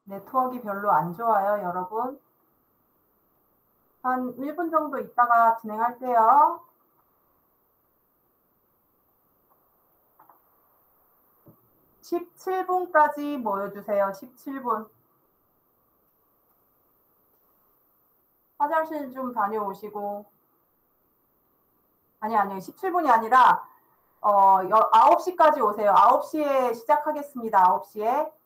네트워크가 별로 안 좋아요, 여러분. 한 1분 정도 있다가 진행할게요. 17분까지 모여주세요. 17분. 화장실 좀 다녀오시고. 아니요. 17분이 아니라 9시까지 오세요. 9시에 시작하겠습니다. 9시에.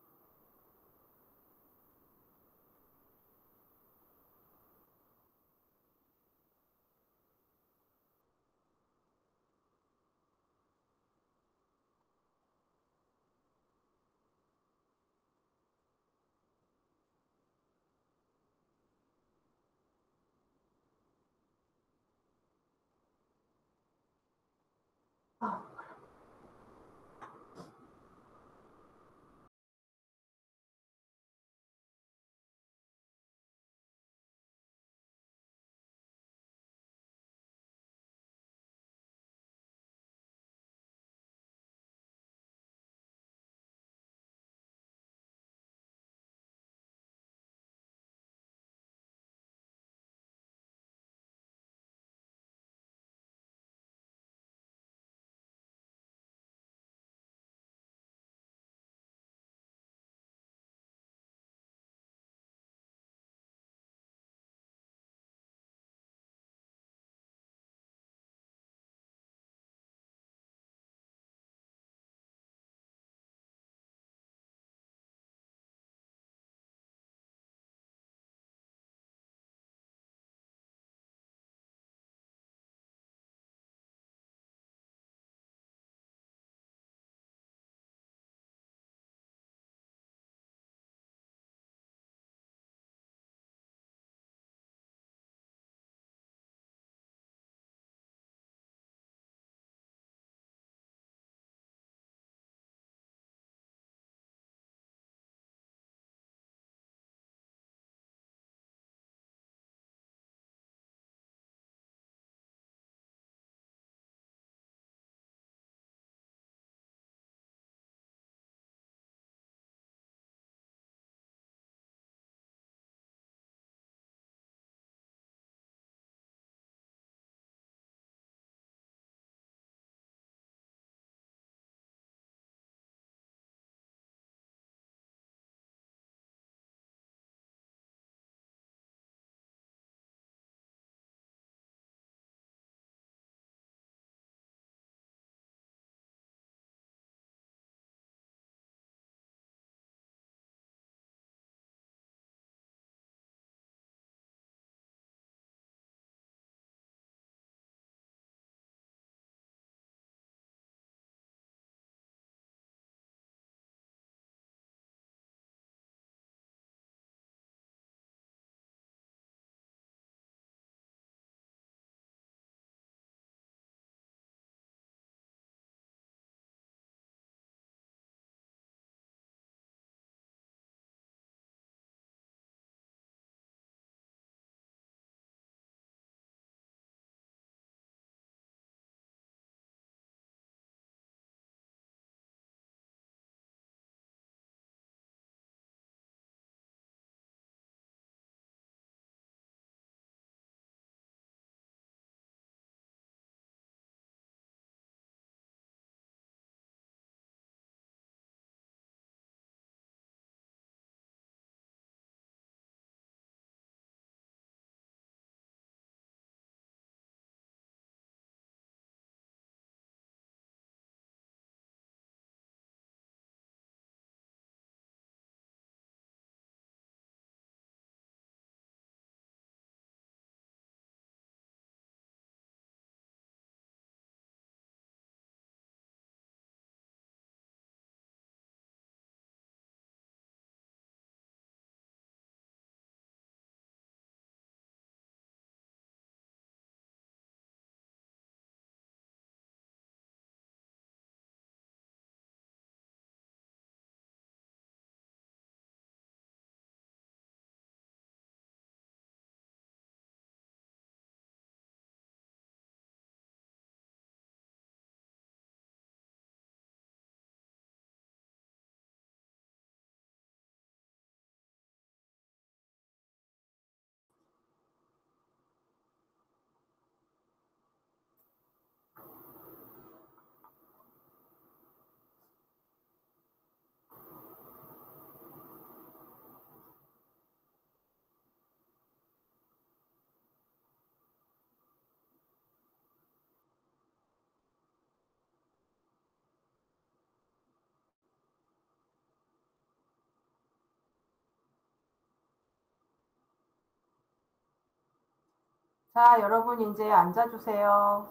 자, 여러분 이제 앉아주세요.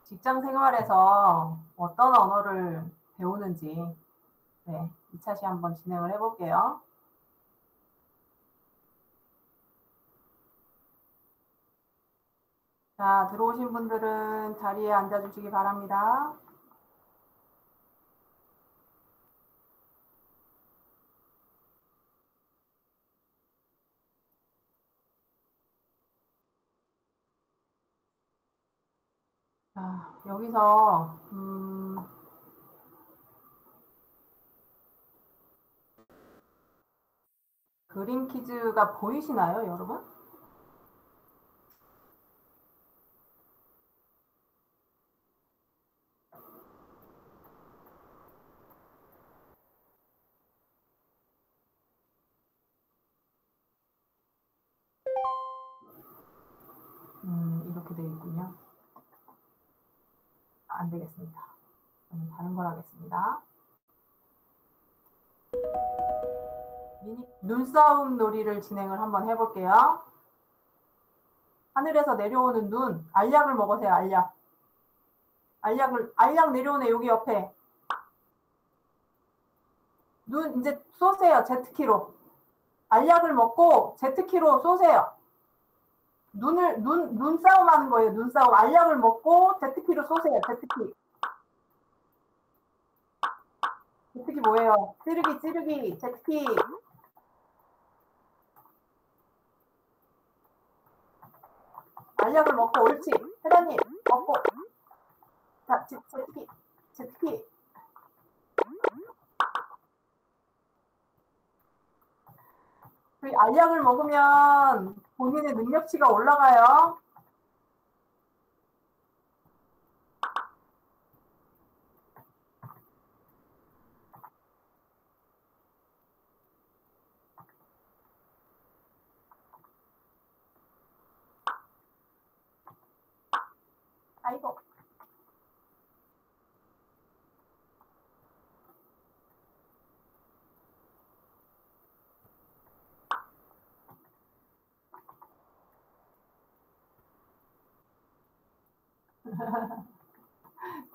직장 생활에서 어떤 언어를 배우는지 2차 시 한번 진행을 해볼게요. 자, 들어오신 분들은 자리에 앉아주시기 바랍니다. 자, 여기서 그림 퀴즈가 보이시나요, 여러분? 이렇게 되어 있군요. 안 되겠습니다. 저는 다른 걸 하겠습니다. 눈싸움 놀이를 진행을 한번 해볼게요. 하늘에서 내려오는 눈, 알약을 먹으세요, 알약. 알약 내려오네, 여기 옆에. 눈 이제 쏘세요, 제트키로. 알약을 먹고 제트키로 쏘세요. 눈싸움 하는 거예요, 눈싸움. 알약을 먹고 제트키로 쏘세요, 제트키. 제트키 뭐예요? 찌르기, 제트키. 알약을 먹고, 옳지. 회장님, 먹고. 자, 제트키. 그 알약을 먹으면 본인의 능력치가 올라가요. 아이고.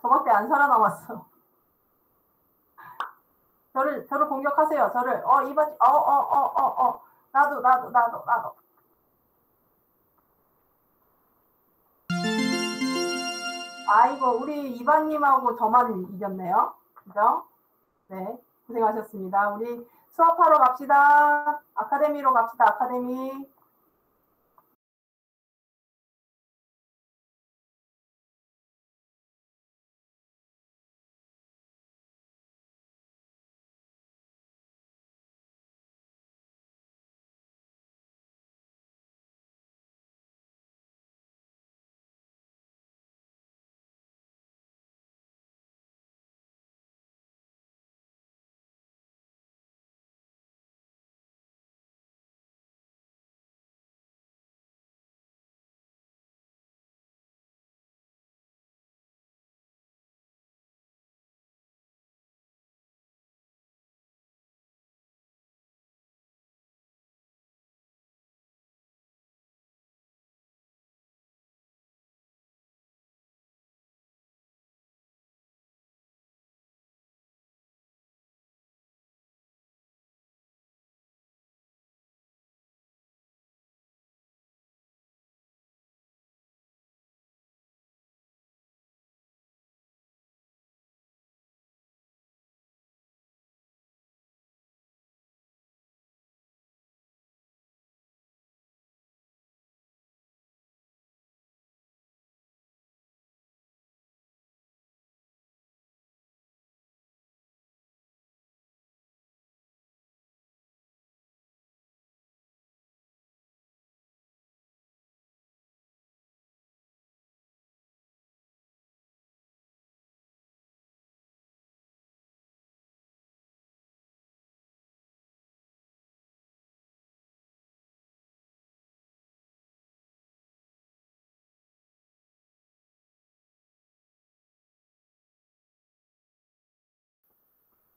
저밖에 안 살아남았어. 저를 공격하세요. 저를. 이번, 나도. 아이고, 우리 이반님하고 저만 이겼네요. 그죠? 네. 고생하셨습니다. 우리 수업하러 갑시다. 아카데미로 갑시다. 아카데미.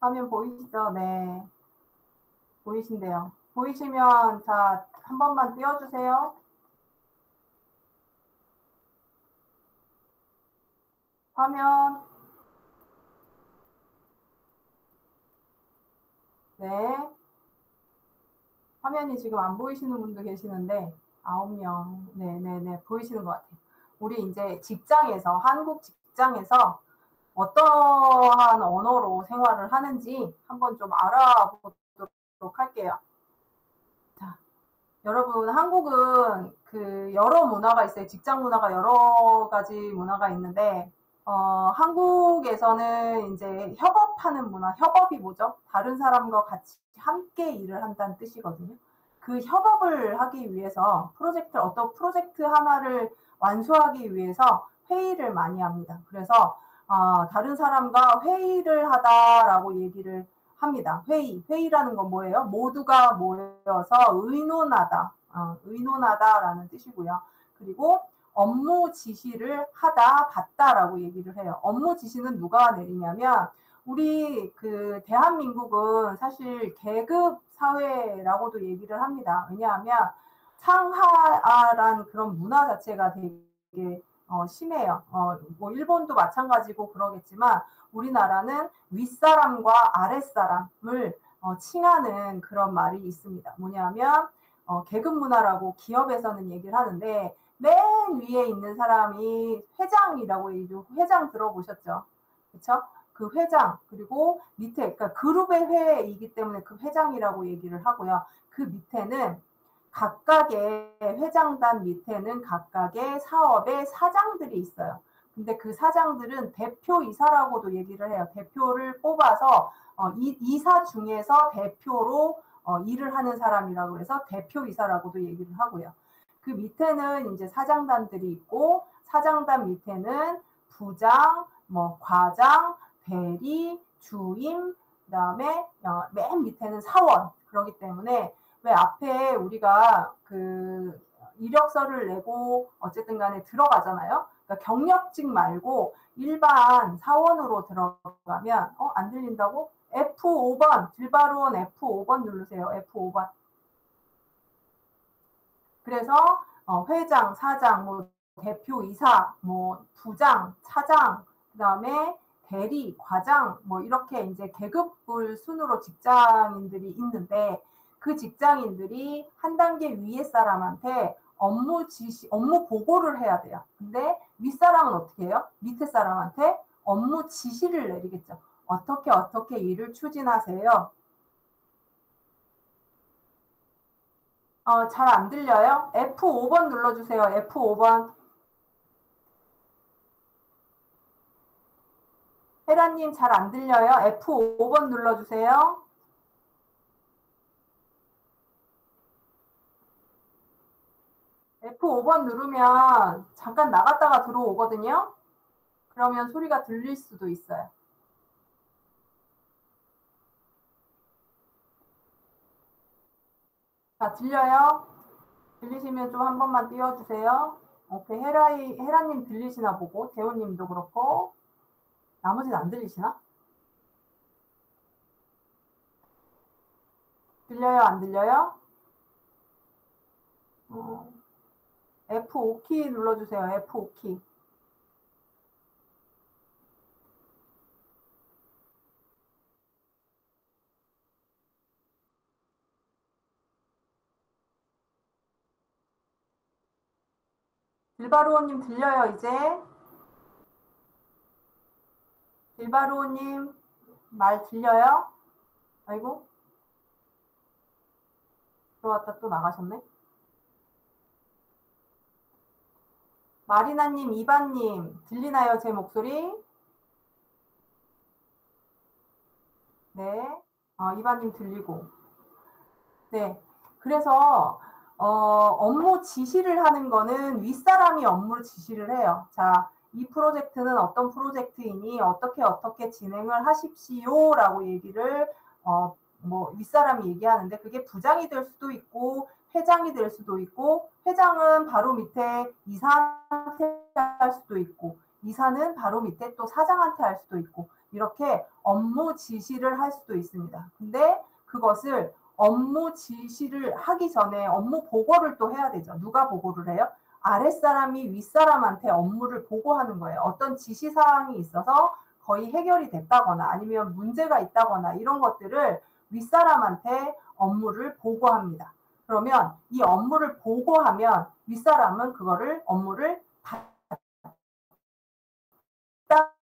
화면 보이시죠? 네. 보이신데요. 보이시면, 자, 한 번만 띄워주세요. 화면. 네. 화면이 지금 안 보이시는 분도 계시는데 9명. 네네네. 보이시는 것 같아요. 우리 이제 직장에서, 한국 직장에서 어떠한 언어로 생활을 하는지 한번 좀 알아보도록 할게요. 자, 여러분, 한국은 그 여러 문화가 있어요. 직장 문화가 여러 가지 문화가 있는데, 한국에서는 이제 협업하는 문화, 협업이 뭐죠? 다른 사람과 같이 함께 일을 한다는 뜻이거든요. 그 협업을 하기 위해서 어떤 프로젝트 하나를 완수하기 위해서 회의를 많이 합니다. 그래서 다른 사람과 회의를 하다라고 얘기를 합니다. 회의라는 건 뭐예요? 모두가 모여서 의논하다, 의논하다라는 뜻이고요. 그리고 업무 지시를 하다, 받다라고 얘기를 해요. 업무 지시는 누가 내리냐면 우리 그 대한민국은 사실 계급 사회라고도 얘기를 합니다. 왜냐하면 상하란 그런 문화 자체가 되게 심해요. 뭐 일본도 마찬가지고 그러겠지만 우리나라는 윗사람과 아랫사람을 칭하는 그런 말이 있습니다. 뭐냐면 계급 문화라고 기업에서는 얘기를 하는데 맨 위에 있는 사람이 회장이라고 얘기죠. 회장 들어보셨죠? 그렇죠? 그 회장 그리고 밑에 그러니까 그룹의 회이기 때문에 그 회장이라고 얘기를 하고요. 그 밑에는 각각의 회장단 밑에는 각각의 사업의 사장들이 있어요. 근데 그 사장들은 대표이사라고도 얘기를 해요. 대표를 뽑아서 이사 중에서 대표로 일을 하는 사람이라고 해서 대표이사라고도 얘기를 하고요. 그 밑에는 이제 사장단들이 있고 사장단 밑에는 부장, 뭐 과장, 대리, 주임, 그다음에 맨 밑에는 사원. 그렇기 때문에 왜 앞에 우리가 그 이력서를 내고 어쨌든 간에 들어가잖아요. 그러니까 경력직 말고 일반 사원으로 들어가면 안 들린다고? F5번, 들바로원 F5번 누르세요. F5번. 그래서 회장, 사장, 뭐 대표이사, 뭐 부장, 차장, 그다음에 대리, 과장, 뭐 이렇게 이제 계급별 순으로 직장인들이 있는데 그 직장인들이 한 단계 위에 사람한테 업무 지시, 업무 보고를 해야 돼요. 근데 윗사람은 어떻게 해요? 밑에 사람한테 업무 지시를 내리겠죠. 어떻게 일을 추진하세요? 잘 안 들려요? F5번 눌러주세요. F5번. 혜라님 잘 안 들려요? F5번 눌러주세요. F5번 누르면 잠깐 나갔다가 들어오거든요. 그러면 소리가 들릴 수도 있어요. 자, 들려요? 들리시면 좀 한 번만 띄워주세요. 오케이, 헤라님 들리시나 보고, 대호님도 그렇고, 나머지는 안 들리시나? 들려요, 안 들려요? F5키 눌러주세요, F5키. 빌바로우님 들려요, 이제? 빌바로우님 말 들려요? 아이고. 들어왔다 또 나가셨네. 마리나님, 이반님 들리나요? 제 목소리? 네. 이반님 들리고. 네. 그래서 업무 지시를 하는 거는 윗사람이 업무를 지시를 해요. 자, 이 프로젝트는 어떤 프로젝트이니 어떻게 진행을 하십시오라고 얘기를 뭐 윗사람이 얘기하는데 그게 부장이 될 수도 있고 회장이 될 수도 있고 회장은 바로 밑에 이사한테 할 수도 있고 이사는 바로 밑에 또 사장한테 할 수도 있고 이렇게 업무 지시를 할 수도 있습니다. 근데 그것을 업무 지시를 하기 전에 업무 보고를 또 해야 되죠. 누가 보고를 해요? 아랫사람이 윗사람한테 업무를 보고하는 거예요. 어떤 지시사항이 있어서 거의 해결이 됐다거나 아니면 문제가 있다거나 이런 것들을 윗사람한테 업무를 보고합니다. 그러면 이 업무를 보고하면 윗사람은 그거를 업무를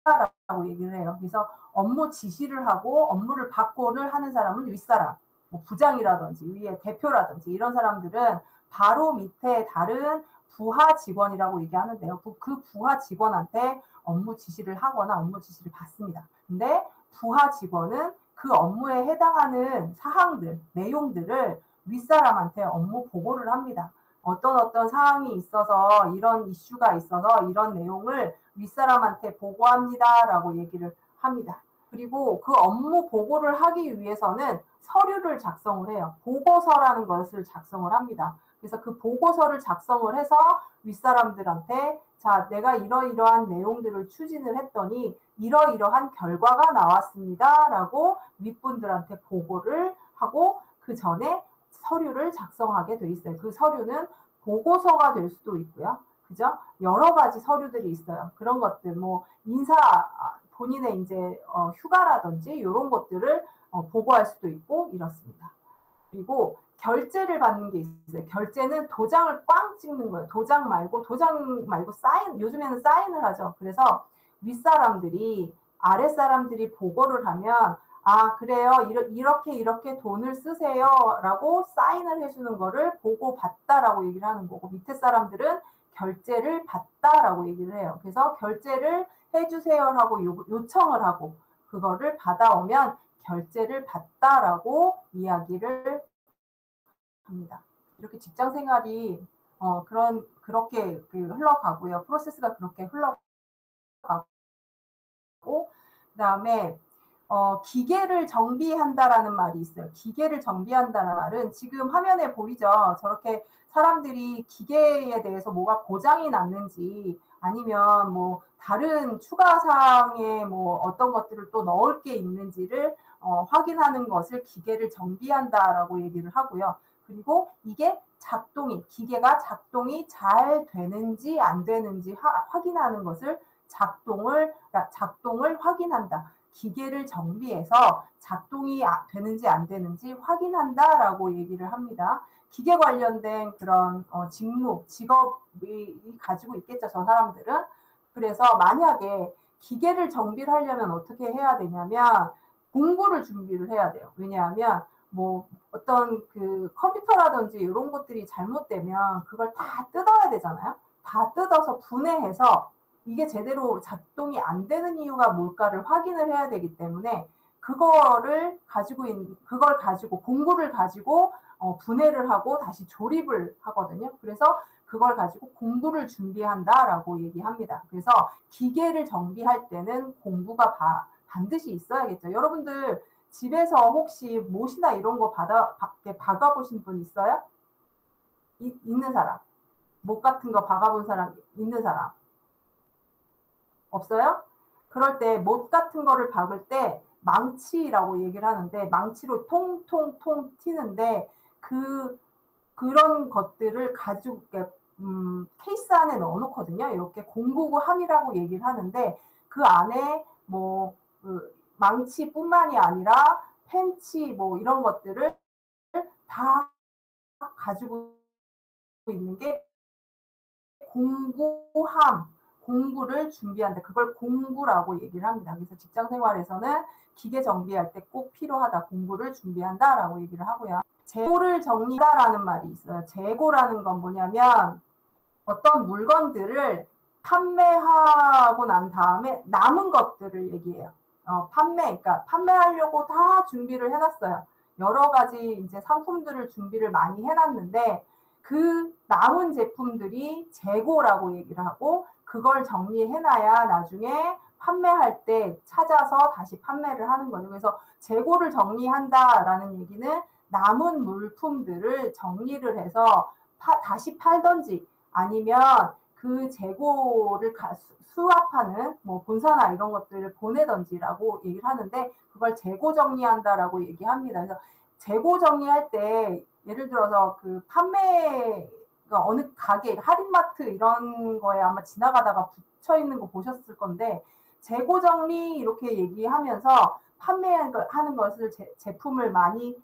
받다라고 얘기를 해요. 그래서 업무 지시를 하고 업무를 받고를 하는 사람은 윗사람, 뭐 부장이라든지 위에 대표라든지 이런 사람들은 바로 밑에 다른 부하 직원이라고 얘기하는데요. 그 부하 직원한테 업무 지시를 하거나 업무 지시를 받습니다. 근데 부하 직원은 그 업무에 해당하는 사항들, 내용들을 윗사람한테 업무 보고를 합니다. 어떤 사항이 있어서 이런 이슈가 있어서 이런 내용을 윗사람한테 보고합니다라고 얘기를 합니다. 그리고 그 업무 보고를 하기 위해서는 서류를 작성을 해요. 보고서라는 것을 작성을 합니다. 그래서 그 보고서를 작성을 해서 윗사람들한테 자, 내가 이러이러한 내용들을 추진을 했더니 이러이러한 결과가 나왔습니다. 라고 윗분들한테 보고를 하고 그 전에 서류를 작성하게 돼 있어요. 그 서류는 보고서가 될 수도 있고요. 그죠? 여러 가지 서류들이 있어요. 그런 것들, 뭐, 본인의 이제, 휴가라든지 이런 것들을 보고할 수도 있고 이렇습니다. 그리고 결제를 받는 게 있어요. 결제는 도장을 꽝 찍는 거예요. 도장 말고 사인, 요즘에는 사인을 하죠. 그래서 윗사람들이 아랫사람들이 보고를 하면 아, 그래요. 이렇게 돈을 쓰세요. 라고 사인을 해주는 거를 보고 받다라고 얘기를 하는 거고 밑에 사람들은 결제를 받다라고 얘기를 해요. 그래서 결제를 해주세요라고 요청을 하고 그거를 받아오면 결제를 받다라고 이야기를 합니다. 이렇게 직장 생활이 그렇게 흘러가고요. 프로세스가 그렇게 흘러가고 그다음에 기계를 정비한다라는 말이 있어요. 기계를 정비한다는 말은 지금 화면에 보이죠? 저렇게 사람들이 기계에 대해서 뭐가 고장이 났는지 아니면 뭐 다른 추가 사항에 뭐 어떤 것들을 또 넣을 게 있는지를 확인하는 것을 기계를 정비한다라고 얘기를 하고요. 그리고 이게 기계가 작동이 잘 되는지 안 되는지 확인하는 것을 작동을 확인한다. 기계를 정비해서 작동이 되는지 안 되는지 확인한다라고 얘기를 합니다. 기계 관련된 그런 직업이 가지고 있겠죠, 저 사람들은. 그래서 만약에 기계를 정비를 하려면 어떻게 해야 되냐면 공구를 준비를 해야 돼요. 왜냐하면 뭐 어떤 그 컴퓨터라든지 이런 것들이 잘못되면 그걸 다 뜯어야 되잖아요. 다 뜯어서 분해해서 이게 제대로 작동이 안 되는 이유가 뭘까를 확인을 해야 되기 때문에 그걸 가지고 공구를 가지고 분해를 하고 다시 조립을 하거든요. 그래서 그걸 가지고 공구를 준비한다라고 얘기합니다. 그래서 기계를 정비할 때는 공구가 반드시 있어야겠죠. 여러분들 집에서 혹시 못이나 이런 거 박아보신 분 있어요? 있는 사람? 못 같은 거 박아본 사람 있는 사람? 없어요? 그럴 때 못 같은 거를 박을 때 망치라고 얘기를 하는데 망치로 통통통 튀는데 그런 것들을 가지고 케이스 안에 넣어놓거든요. 이렇게 공구함이라고 얘기를 하는데 그 안에 뭐 망치뿐만이 아니라 펜치 뭐 이런 것들을 다 가지고 있는 게 공구를 준비한다. 그걸 공구라고 얘기를 합니다. 그래서 직장 생활에서는 기계 정비할 때 꼭 필요하다. 공구를 준비한다라고 얘기를 하고요. 재고를 정리하라는 말이 있어요. 재고라는 건 뭐냐면 어떤 물건들을 판매하고 난 다음에 남은 것들을 얘기해요. 그러니까 판매하려고 다 준비를 해놨어요. 여러 가지 이제 상품들을 준비를 많이 해놨는데 그 남은 제품들이 재고라고 얘기를 하고 그걸 정리해놔야 나중에 판매할 때 찾아서 다시 판매를 하는 거죠. 그래서 재고를 정리한다라는 얘기는 남은 물품들을 정리를 해서 다시 팔던지 아니면 그 재고를 수합하는 뭐 본사나 이런 것들을 보내던지라고 얘기를 하는데 그걸 재고 정리한다라고 얘기합니다. 그래서 재고 정리할 때 예를 들어서 그 판매 그러니까 어느 가게, 할인마트 이런 거에 아마 지나가다가 붙여 있는 거 보셨을 건데, 재고 정리 이렇게 얘기하면서 판매하는 것을 제품을 많이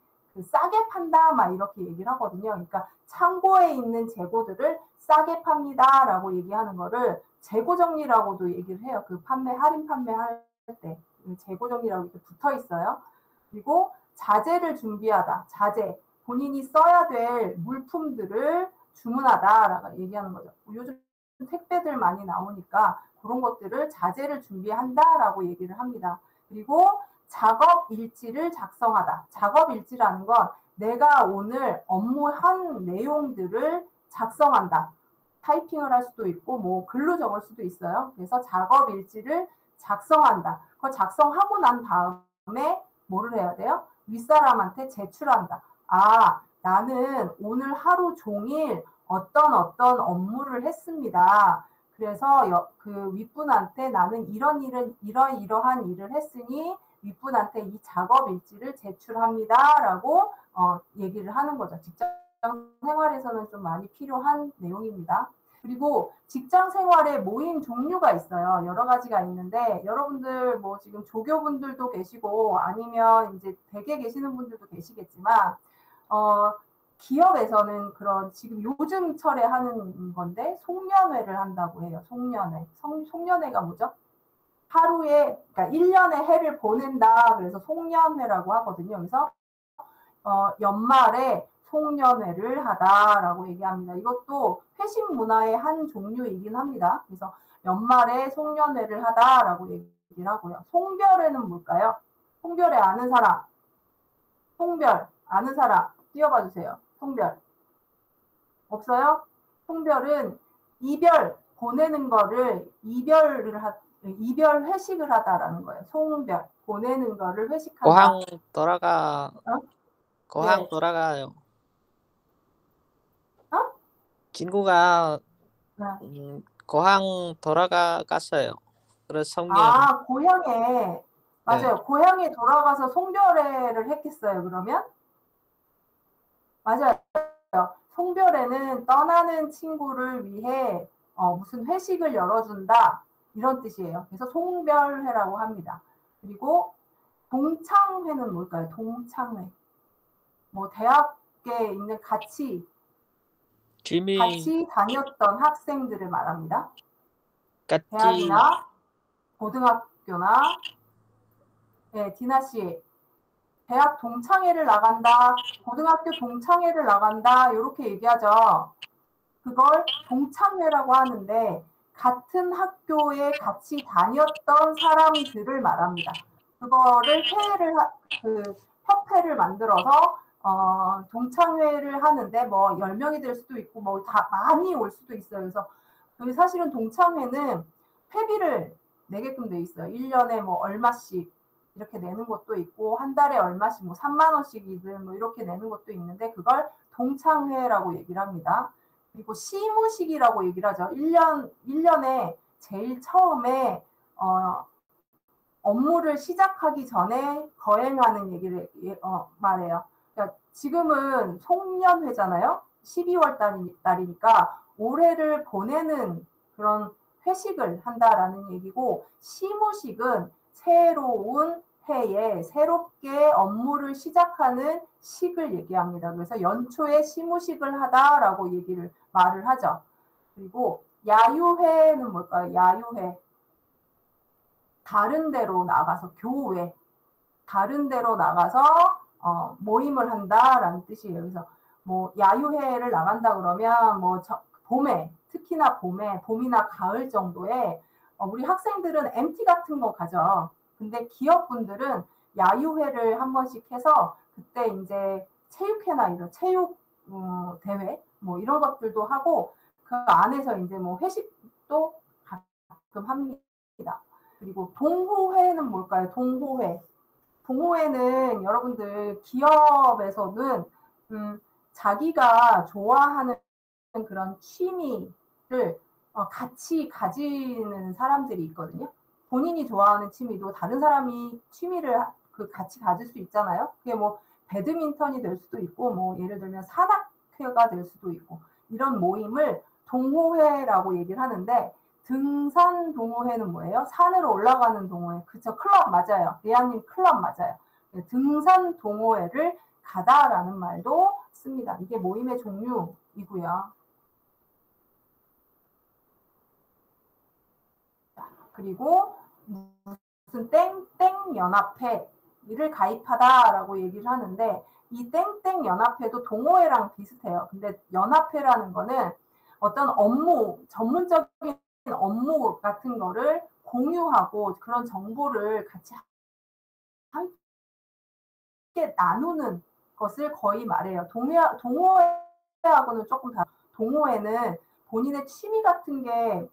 싸게 판다 막 이렇게 얘기를 하거든요. 그러니까 창고에 있는 재고들을 싸게 팝니다라고 얘기하는 거를 재고 정리라고도 얘기를 해요. 그 할인 판매할 때 재고 정리라고 이렇게 붙어 있어요. 그리고 자재를 준비하다. 자재, 본인이 써야 될 물품들을 주문하다라고 얘기하는 거죠. 요즘 택배들 많이 나오니까 그런 것들을 자재를 준비한다라고 얘기를 합니다. 그리고 작업 일지를 작성하다. 작업 일지라는 건 내가 오늘 업무한 내용들을 작성한다. 타이핑을 할 수도 있고 뭐 글로 적을 수도 있어요. 그래서 작업 일지를 작성한다. 그걸 작성하고 난 다음에 뭐를 해야 돼요? 윗사람한테 제출한다. 아, 나는 오늘 하루 종일 어떤 업무를 했습니다. 그래서 그 윗분한테 나는 이러한 일을 했으니 윗분한테 이 작업 일지를 제출합니다라고 얘기를 하는 거죠. 직장 생활에서는 좀 많이 필요한 내용입니다. 그리고 직장 생활에 모임 종류가 있어요. 여러 가지가 있는데 여러분들 뭐 지금 조교분들도 계시고 아니면 이제 댁에 계시는 분들도 계시겠지만 기업에서는 그런 지금 요즘 철에 하는 건데 송년회를 한다고 해요. 송년회. 송년회가 뭐죠? 하루에 그러니까 1년의 해를 보낸다. 그래서 송년회라고 하거든요. 그래서 연말에 송년회를 하다라고 얘기합니다. 이것도 회식 문화의 한 종류이긴 합니다. 그래서 연말에 송년회를 하다라고 얘기를 하고요. 송별회는 뭘까요? 송별회 아는 사람? 송별 아는 사람 뛰어봐 주세요. 송별 없어요? 송별은 이별 보내는 거를 이별 회식을 하다라는 거예요. 송별 보내는 거를 회식한다. 고향 돌아가. 고향 네. 돌아가요. 친구가 고향 돌아갔어요. 그래서 송년. 고향에 맞아요. 네. 고향에 돌아가서 송별회를 했겠어요. 그러면 맞아요. 송별회는 떠나는 친구를 위해 무슨 회식을 열어준다 이런 뜻이에요. 그래서 송별회라고 합니다. 그리고 동창회는 뭘까요? 동창회. 뭐 대학에 있는 같이 다녔던 학생들을 말합니다. 대학이나 고등학교나 디나 씨 대학 동창회를 나간다, 고등학교 동창회를 나간다 이렇게 얘기하죠. 그걸 동창회라고 하는데 같은 학교에 같이 다녔던 사람들을 말합니다. 그거를 협회를 만들어서 동창회를 하는데 뭐 10명이 될 수도 있고 뭐 다 많이 올 수도 있어요. 그래서 사실은 동창회는 회비를 내게끔 돼 있어요. 1년에 뭐 얼마씩 이렇게 내는 것도 있고 한 달에 얼마씩 뭐 3만 원씩이든 뭐 이렇게 내는 것도 있는데 그걸 동창회라고 얘기를 합니다. 그리고 시무식이라고 얘기를 하죠. 1년에 제일 처음에 업무를 시작하기 전에 거행하는 얘기를 말해요. 그러니까 지금은 송년회잖아요. 12월 달이니까 올해를 보내는 그런 회식을 한다라는 얘기고 시무식은 새로운 해에 새롭게 업무를 시작하는 식을 얘기합니다. 그래서 연초에 시무식을 하다라고 말을 하죠. 그리고 야유회는 뭘까요? 야유회. 다른 데로 나가서 교회, 다른 데로 나가서 모임을 한다라는 뜻이에요. 그래서 뭐 야유회를 나간다 그러면 뭐 봄에 특히나 봄이나 가을 정도에 우리 학생들은 MT 같은 거 가죠. 근데 기업분들은 야유회를 한 번씩 해서 그때 이제 체육회나 이런 체육 대회 뭐 이런 것들도 하고 그 안에서 이제 뭐 회식도 가끔 합니다. 그리고 동호회는 뭘까요? 동호회는 여러분들 기업에서는 자기가 좋아하는 그런 취미를 같이 가지는 사람들이 있거든요. 본인이 좋아하는 취미도 다른 사람이 취미를 같이 가질 수 있잖아요. 그게 뭐 배드민턴이 될 수도 있고 뭐 예를 들면 산악회가 될 수도 있고 이런 모임을 동호회라고 얘기를 하는데 등산 동호회는 뭐예요? 산으로 올라가는 동호회. 그쵸? 클럽 맞아요. 리아님 클럽 맞아요. 등산 동호회를 가다라는 말도 씁니다. 이게 모임의 종류이고요. 그리고 무슨 땡땡 연합회를 가입하다라고 얘기를 하는데 이 땡땡 연합회도 동호회랑 비슷해요. 근데 연합회라는 거는 어떤 업무, 전문적인 업무 같은 거를 공유하고 그런 정보를 같이 함께 나누는 것을 거의 말해요. 동호회하고는 조금 다르고 동호회는 본인의 취미 같은 게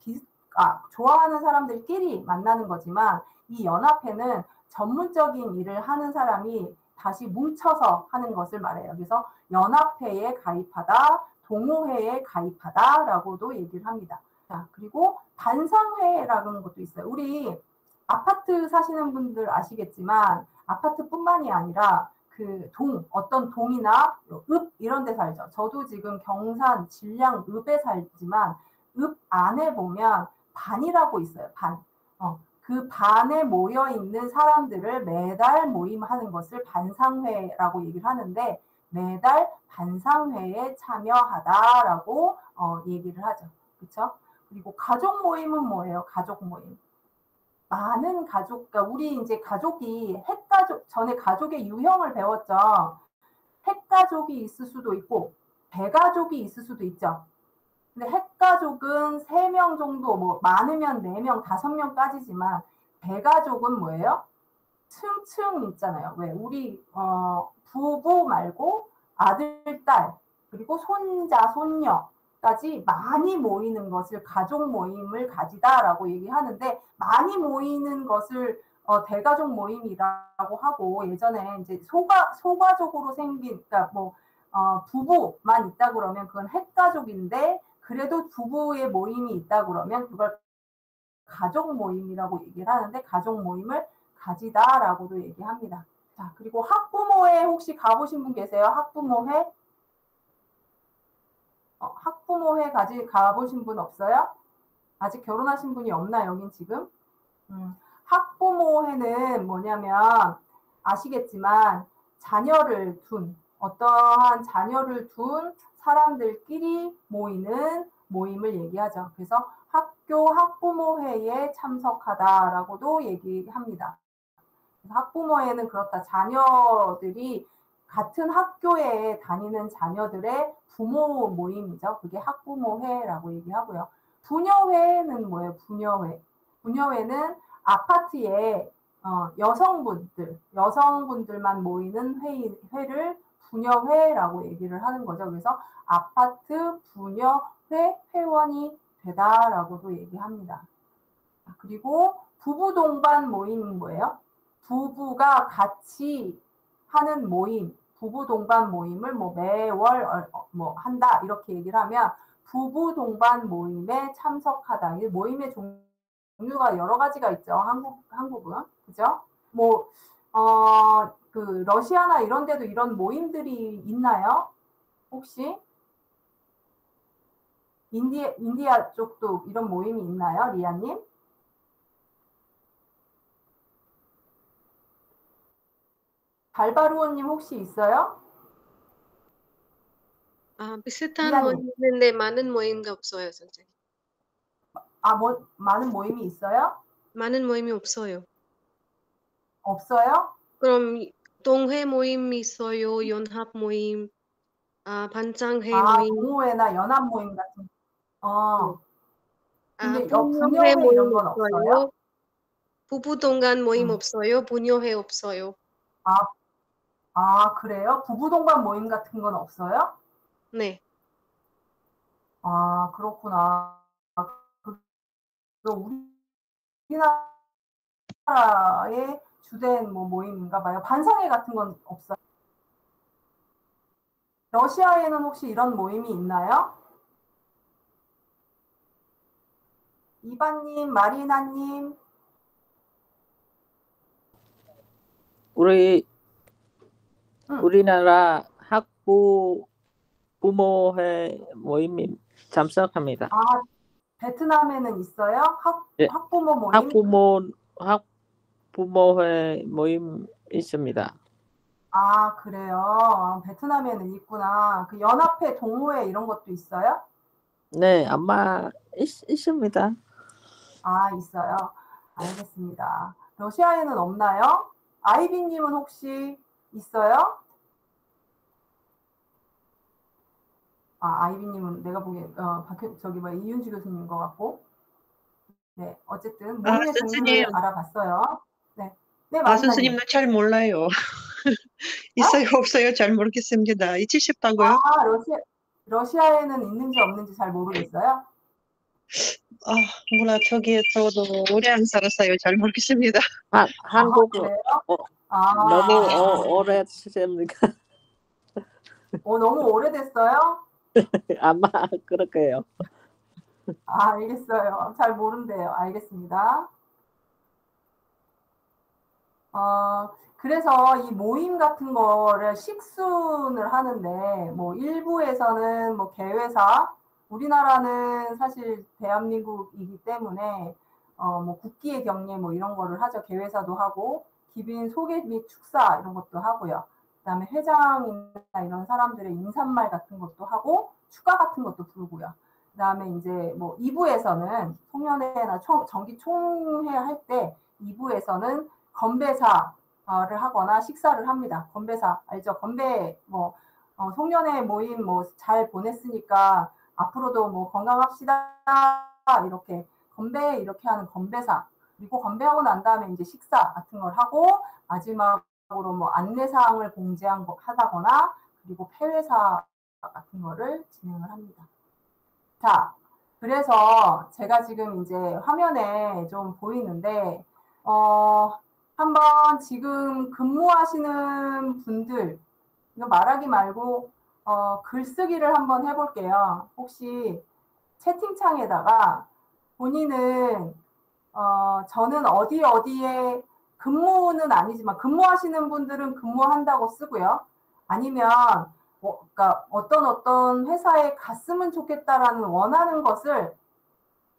좋아하는 사람들끼리 만나는 거지만 이 연합회는 전문적인 일을 하는 사람이 다시 뭉쳐서 하는 것을 말해요. 그래서 연합회에 가입하다, 동호회에 가입하다라고도 얘기를 합니다. 자, 그리고 반상회라는 것도 있어요. 우리 아파트 사시는 분들 아시겠지만 아파트뿐만이 아니라 어떤 동이나 읍 이런 데 살죠. 저도 지금 경산, 진량, 읍에 살지만 읍 안에 보면 반이라고 있어요. 반. 그 반에 모여 있는 사람들을 매달 모임하는 것을 반상회라고 얘기를 하는데 매달 반상회에 참여하다라고 얘기를 하죠. 그렇죠? 그리고 가족 모임은 뭐예요? 가족 모임. 많은 가족, 그러니까 우리 이제 가족이 핵가족, 전에 가족의 유형을 배웠죠. 핵가족이 있을 수도 있고, 배가족이 있을 수도 있죠. 근데 핵가족은 3명 정도, 뭐, 많으면 4명, 5명까지지만, 배가족은 뭐예요? 층층 있잖아요. 왜? 우리, 부부 말고 아들, 딸, 그리고 손자, 손녀, 까지 많이 모이는 것을 가족 모임을 가지다라고 얘기하는데 많이 모이는 것을 대가족 모임이라고 하고 예전에 이제 소가족으로 생긴 그러니까 뭐 부부만 있다 그러면 그건 핵가족인데 그래도 부부의 모임이 있다 그러면 그걸 가족 모임이라고 얘기를 하는데 가족 모임을 가지다라고도 얘기합니다. 자, 그리고 학부모회 혹시 가보신 분 계세요? 학부모회? 학부모회 가보신 분 없어요? 아직 결혼하신 분이 없나 여긴 지금? 학부모회는 뭐냐면 아시겠지만 어떠한 자녀를 둔 사람들끼리 모이는 모임을 얘기하죠. 그래서 학교 학부모회에 참석하다라고도 얘기합니다. 학부모회는 그렇다. 자녀들이 같은 학교에 다니는 자녀들의 부모 모임이죠. 그게 학부모회라고 얘기하고요. 부녀회는 뭐예요? 부녀회는 아파트에 여성분들만 모이는 회를 부녀회라고 얘기를 하는 거죠. 그래서 아파트 부녀회 회원이 되다라고도 얘기합니다. 그리고 부부 동반 모임은 뭐예요? 부부가 같이 하는 모임, 부부 동반 모임을 뭐 매월 뭐 한다 이렇게 얘기를 하면 부부 동반 모임에 참석하다. 이 모임의 종류가 여러 가지가 있죠. 한국은 그죠? 뭐 그 러시아나 이런 데도 이런 모임들이 있나요? 혹시 인디아 쪽도 이런 모임이 있나요, 리아님? 달바루오님 혹시 있어요? 비슷한 모임 있는데 많은 모임이 없어요, 선생님. 많은 모임이 있어요? 많은 모임이 없어요. 없어요? 그럼 동회 모임 있어요, 연합 모임, 반장회 모임. 동호회나 연합 모임 같은. 네. 근데 부녀회 부녀회 이런 모임 건 없어요? 부부 동반 모임 없어요. 부녀회 없어요. 그래요? 부부 동반 모임 같은 건 없어요? 네. 그렇구나. 우리나라의 주된 모임인가 봐요. 반상회 같은 건 없어요. 러시아에는 혹시 이런 모임이 있나요? 이반님, 마리나님. 우리나라 학부 학부모회 모임에 참석합니다. 아, 베트남에는 있어요? 예, 학부모 모임? 학부모회 모임 있습니다. 아, 그래요. 베트남에는 있구나. 그 연합회, 동호회 이런 것도 있어요? 네, 아마 있습니다. 아, 있어요. 알겠습니다. 러시아에는 없나요? 아이비님은 혹시 있어요? 아, 아이비님은 내가 보기엔 저기 뭐야 이윤주 교수님 것 같고. 네, 어쨌든 모임의 선생님. 종류를 알아봤어요. 네, 네, 선생님, 마리사님. 나 잘 몰라요. 있어요, 없어요? 잘 모르겠습니다. 있지 싶다고요? 아, 러시아에는 있는지 없는지 잘 모르겠어요? 몰라, 저도 오래 안 살았어요. 잘 모르겠습니다. 한국은 그래요? 너무 오래 쓰십니까? 너무 오래됐어요? 아마 그럴까요. 알겠어요. 잘 모른대요. 알겠습니다. 그래서 이 모임 같은 거를 식순을 하는데, 뭐, 일부에서는 뭐, 개회사, 우리나라는 사실 대한민국이기 때문에, 뭐, 국기의 경례 뭐 이런 거를 하죠. 개회사도 하고, 기빈 소개 및 축사 이런 것도 하고요. 그 다음에 회장이나 이런 사람들의 인사말 같은 것도 하고, 축가 같은 것도 부르고요. 그 다음에 이제 뭐, 2부에서는 송년회나 정기 총회 할 때, 2부에서는 건배사를 하거나 식사를 합니다. 건배사 알죠? 건배 뭐 송년회 모임 뭐 잘 보냈으니까 앞으로도 뭐 건강합시다 이렇게 건배 이렇게 하는 건배사. 그리고 건배하고 난 다음에 이제 식사 같은 걸 하고 마지막으로 뭐 안내사항을 하다거나 그리고 폐회사 같은 거를 진행을 합니다. 자, 그래서 제가 지금 이제 화면에 좀 보이는데 한번 지금 근무하시는 분들, 이거 말하기 말고, 글쓰기를 한번 해볼게요. 혹시 채팅창에다가 본인은, 저는 어디에 근무는 아니지만, 근무하시는 분들은 근무한다고 쓰고요. 아니면, 그러니까 어떤 회사에 갔으면 좋겠다라는 원하는 것을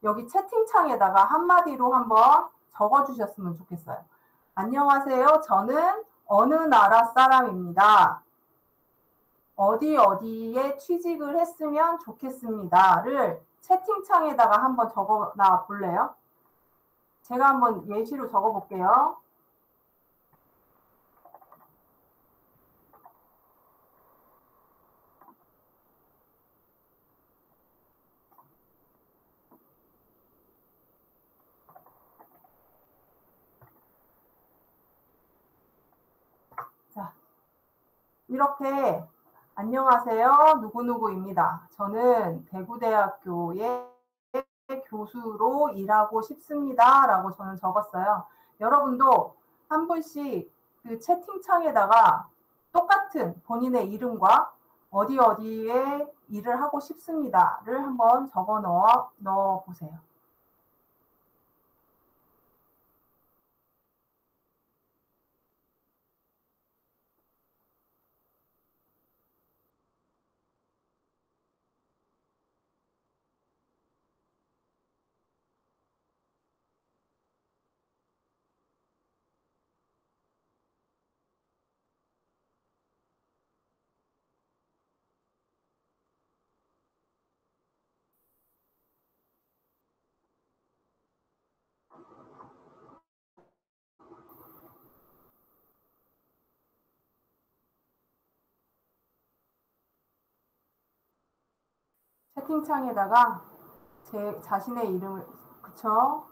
여기 채팅창에다가 한마디로 한번 적어주셨으면 좋겠어요. 안녕하세요. 저는 어느 나라 사람입니다. 어디에 취직을 했으면 좋겠습니다를 채팅창에다가 한번 적어놔 볼래요? 제가 한번 예시로 적어볼게요. 자, 이렇게 안녕하세요. 누구누구입니다. 저는 대구대학교의 교수로 일하고 싶습니다. 라고 저는 적었어요. 여러분도 한 분씩 그 채팅창에다가 똑같은 본인의 이름과 어디에 일을 하고 싶습니다를 한번 적어 넣어 보세요. 채팅창에다가 제 자신의 이름을 그쵸?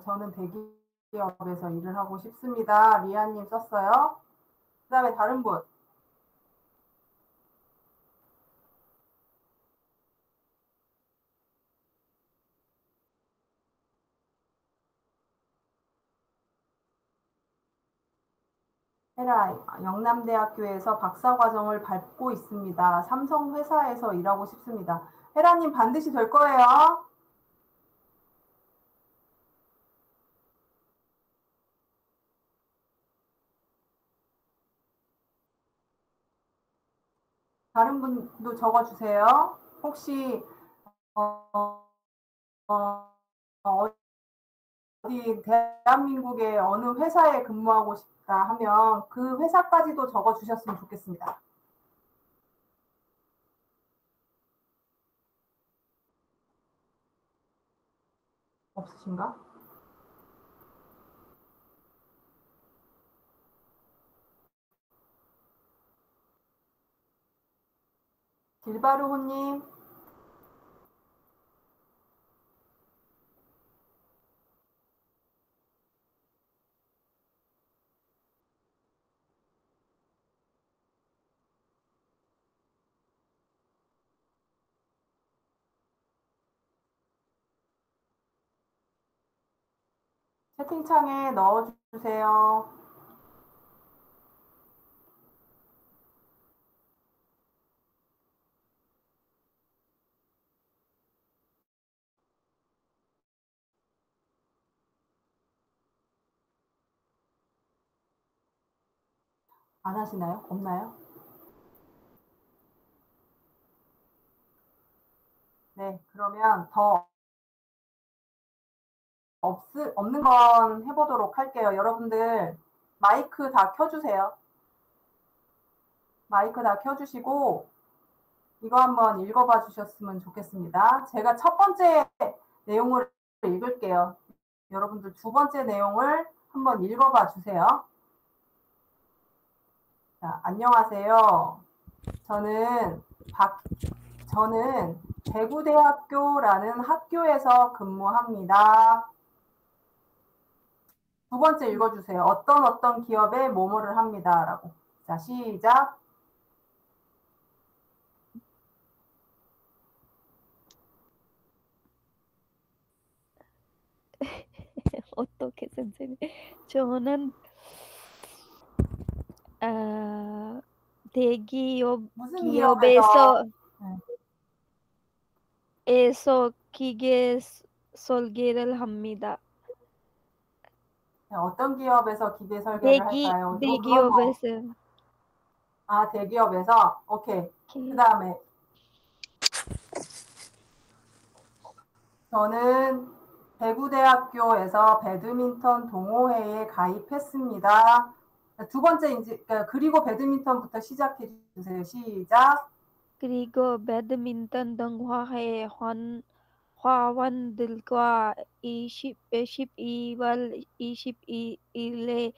저는 대기업에서 일을 하고 싶습니다. 리아님 썼어요. 그 다음에 다른 분. 헤라, 영남대학교에서 박사과정을 밟고 있습니다. 삼성회사에서 일하고 싶습니다. 헤라님 반드시 될 거예요. 다른 분도 적어주세요. 혹시 어디 대한민국의 어느 회사에 근무하고 싶다 하면 그 회사까지도 적어주셨으면 좋겠습니다. 없으신가? 길바르호님. 채팅창에 넣어주세요. 안 하시나요? 없나요? 네, 그러면 더 없는 건 해보도록 할게요. 여러분들 마이크 다 켜주세요. 마이크 다 켜주시고 이거 한번 읽어봐 주셨으면 좋겠습니다. 제가 첫 번째 내용을 읽을게요. 여러분들 두 번째 내용을 한번 읽어봐 주세요. 자, 안녕하세요. 저는 대구대학교라는 학교에서 근무합니다. 두 번째 읽어주세요. 어떤 기업에 뭐뭐를 합니다. 라고. 자, 시작. 어떻게 선생님? 저는 대기업 무슨 기업에서 네. 기계 설계를 합니다. 어떤 기업에서 기계 설계를 할까요? 대기업에서. 대기업에서. 오케이. 그 다음에 저는 대구대학교에서 배드민턴 동호회에 가입했습니다. 두 번째 이제 그리고 배드민턴부터 시작해 주세요. 시작. 그리고 배드민턴 동호회 화원들과 12월 22일에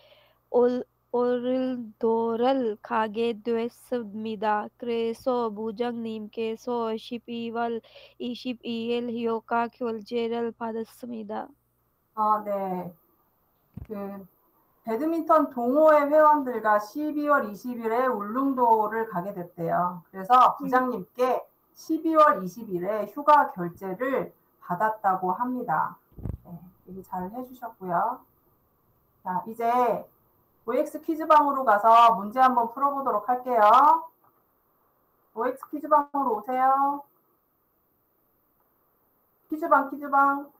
오늘도를 가게 됐습니다. 그래서 부장님께서 12월 22일 휴가 결제를 받았습니다. 네. 배드민턴 동호회 회원들과 12월 20일에 울릉도를 가게 됐대요. 그래서 부장님께 12월 20일에 휴가 결제를 받았다고 합니다. 네, 얘기 잘 해주셨고요. 자, 이제 OX 퀴즈방으로 가서 문제 한번 풀어보도록 할게요. OX 퀴즈방으로 오세요. 퀴즈방.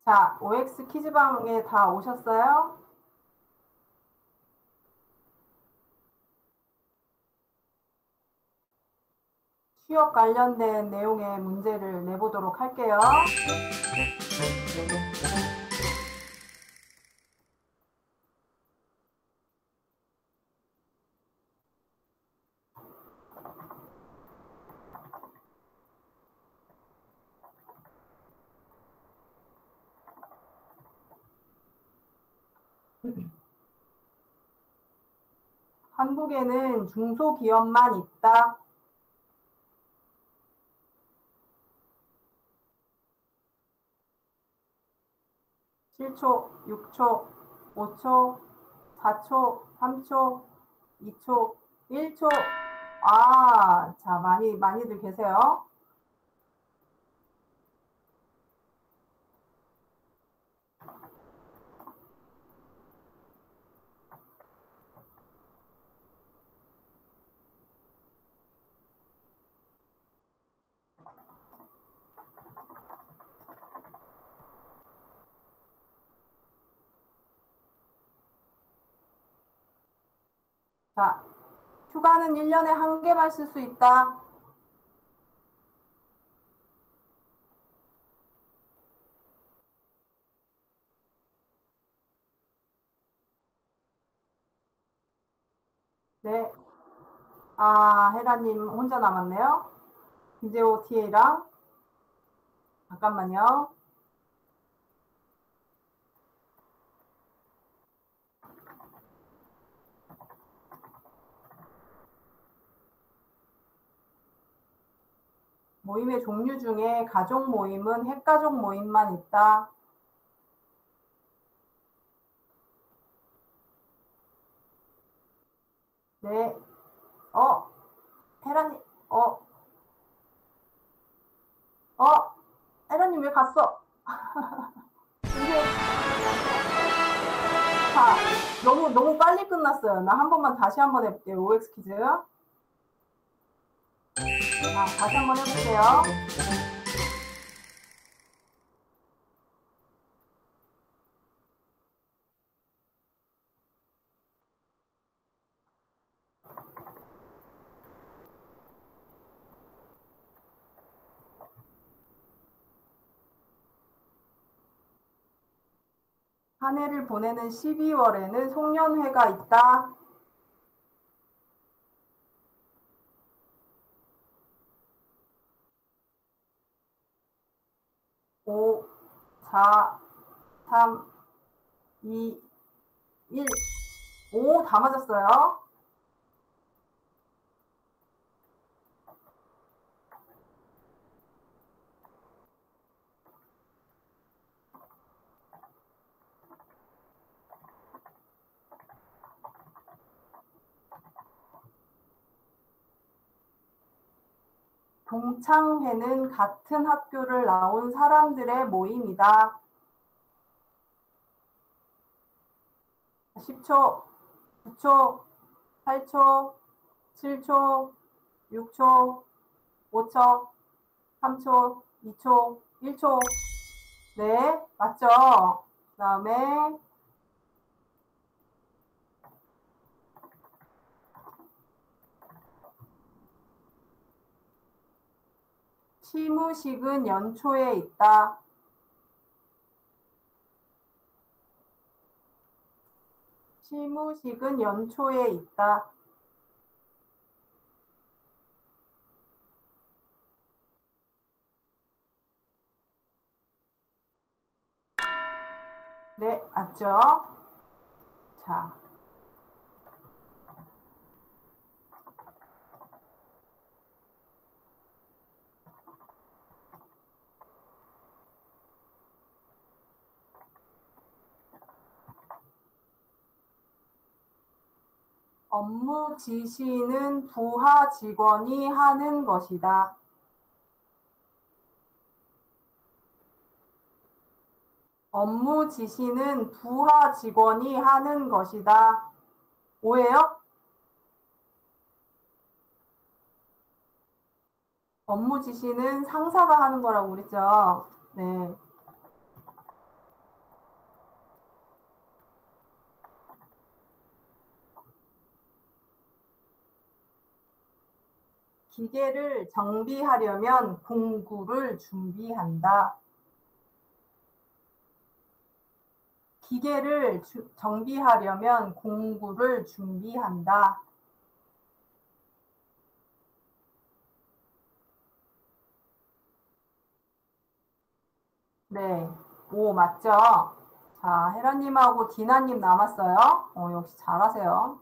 자, OX 퀴즈방에 다 오셨어요? 취업 관련된 내용의 문제를 내보도록 할게요. 한국에는 중소기업만 있다. 7초, 6초, 5초, 4초, 3초, 2초, 1초. 아, 자, 많이들 계세요. 자, 휴가는 1년에 한 개만 쓸 수 있다. 네. 아, 헤라님 혼자 남았네요. 김재호 TA랑. 잠깐만요. 모임의 종류 중에 가족 모임은 핵가족 모임만 있다. 네. 헤라님, 헤라님 왜 갔어? 이게, 자, 너무 빨리 끝났어요. 나 한 번만 다시 한번 해볼게요. OX 퀴즈. 자, 다시 한번 해볼게요. 한 해를 보내는 12월에는 송년회가 있다. 오, 4, 3, 2, 1. 오, 다 맞았어요. 동창회는 같은 학교를 나온 사람들의 모임이다. 10초, 9초, 8초, 7초, 6초, 5초, 3초, 2초, 1초. 네, 맞죠? 그 다음에 시무식은 연초에 있다. 시무식은 연초에 있다. 네, 맞죠? 자. 업무 지시는 부하 직원이 하는 것이다. 업무 지시는 부하 직원이 하는 것이다. 오해요? 업무 지시는 상사가 하는 거라고 그랬죠. 네. 기계를 정비하려면 공구를 준비한다. 기계를 정비하려면 공구를 준비한다. 네, 오 맞죠? 자, 헤라님하고 디나님 남았어요. 역시 잘하세요.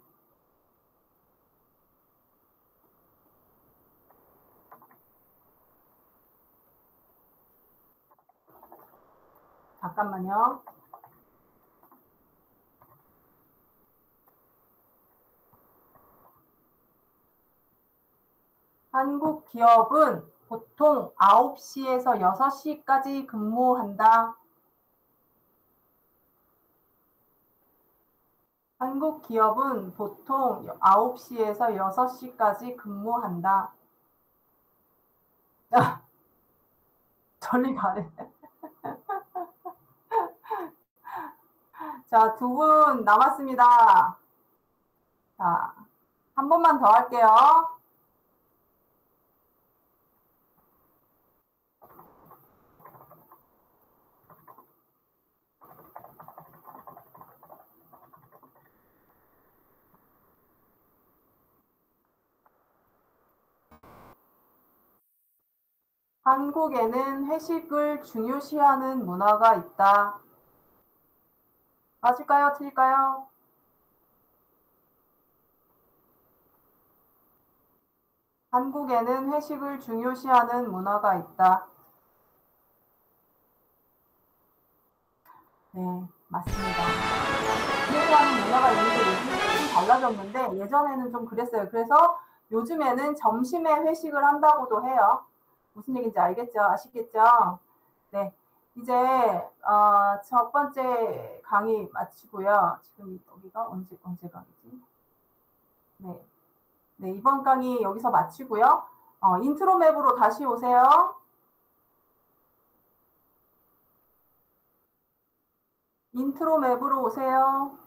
잠깐만요. 한국 기업은 보통 9시에서 6시까지 근무한다. 한국 기업은 보통 9시에서 6시까지 근무한다. 저리 가래. 자, 2분 남았습니다. 자, 한 번만 더 할게요. 한국에는 회식을 중요시하는 문화가 있다. 맞을까요? 틀릴까요? 한국에는 회식을 중요시하는 문화가 있다. 네, 맞습니다. 중요시하는 문화가 있는데 요즘은 좀 달라졌는데 예전에는 좀 그랬어요. 그래서 요즘에는 점심에 회식을 한다고도 해요. 무슨 얘기인지 알겠죠? 아시겠죠? 네, 이제 첫 번째 강의 마치고요. 지금 여기가 언제 강의지? 네, 네, 이번 강의 여기서 마치고요. 인트로 맵으로 다시 오세요. 인트로 맵으로 오세요.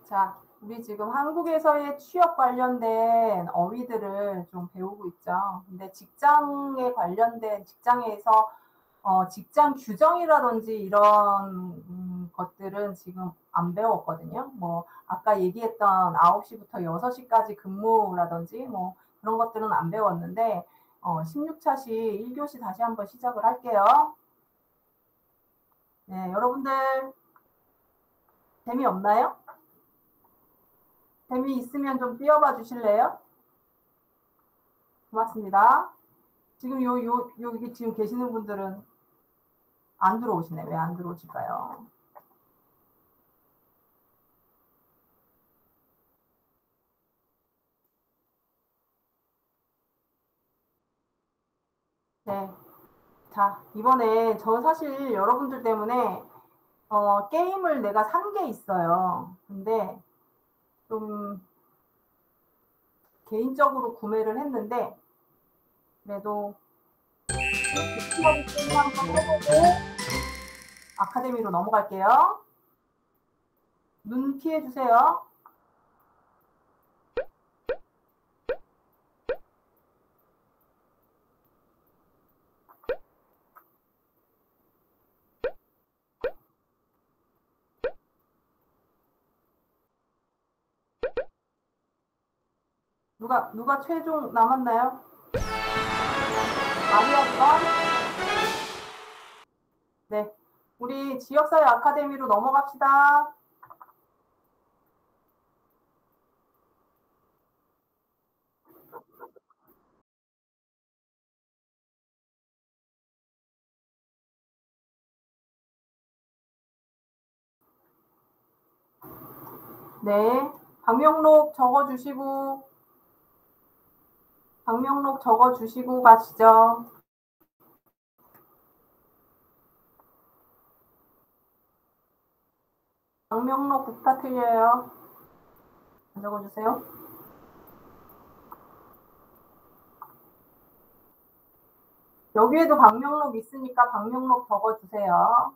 자, 우리 지금 한국에서의 취업 관련된 어휘들을 좀 배우고 있죠. 근데 직장에 관련된 직장에서 직장 규정이라든지 이런 것들은 지금 안 배웠거든요. 뭐 아까 얘기했던 9시부터 6시까지 근무라든지 뭐 그런 것들은 안 배웠는데 16차시 1교시 다시 한번 시작을 할게요. 네, 여러분들 재미없나요? 재미있으면 좀 띄워봐 주실래요? 고맙습니다. 지금 여기 지금 계시는 분들은 안 들어오시네. 왜 안 들어오실까요? 네. 자, 이번에 저 사실 여러분들 때문에 게임을 내가 산 게 있어요. 근데 좀 개인적으로 구매를 했는데 그래도 게임 한번 해보고 아카데미로 넘어갈게요. 눈 피해 주세요. 누가 최종 남았나요? 아니었던? 네. 우리 지역사회 아카데미로 넘어갑시다. 네. 방명록 적어주시고 가시죠. 방명록 부탁드려요. 적어주세요. 여기에도 방명록 있으니까 방명록 적어주세요.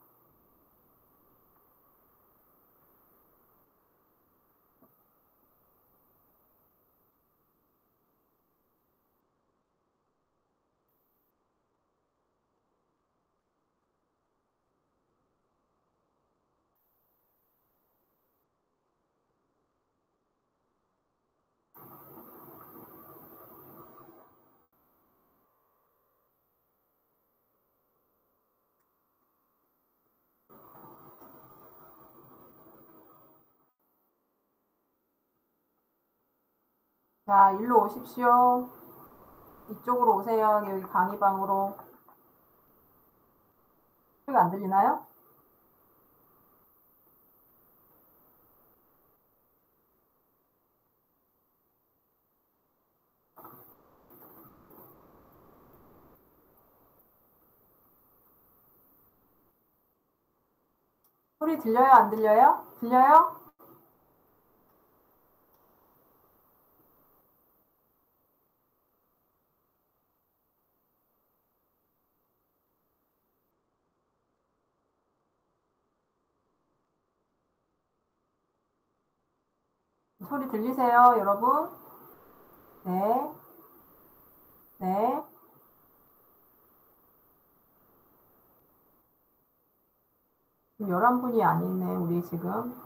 자, 일로 오십시오. 이쪽으로 오세요. 여기 강의방으로. 소리가 안 들리나요? 소리 들려요? 안 들려요? 들려요? 소리 들리세요, 여러분? 네. 네. 지금 11분이 아니네, 우리 지금.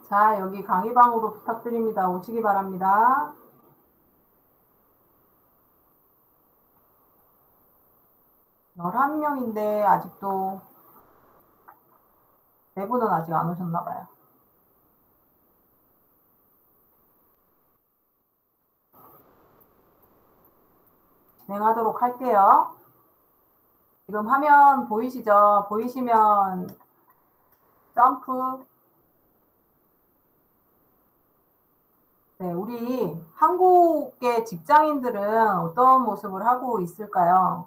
자, 여기 강의방으로 부탁드립니다. 오시기 바랍니다. 열한 명인데 아직도 네 분은 아직 안 오셨나 봐요. 진행하도록 할게요. 지금 화면 보이시죠? 보이시면 점프. 네, 우리 한국의 직장인들은 어떤 모습을 하고 있을까요?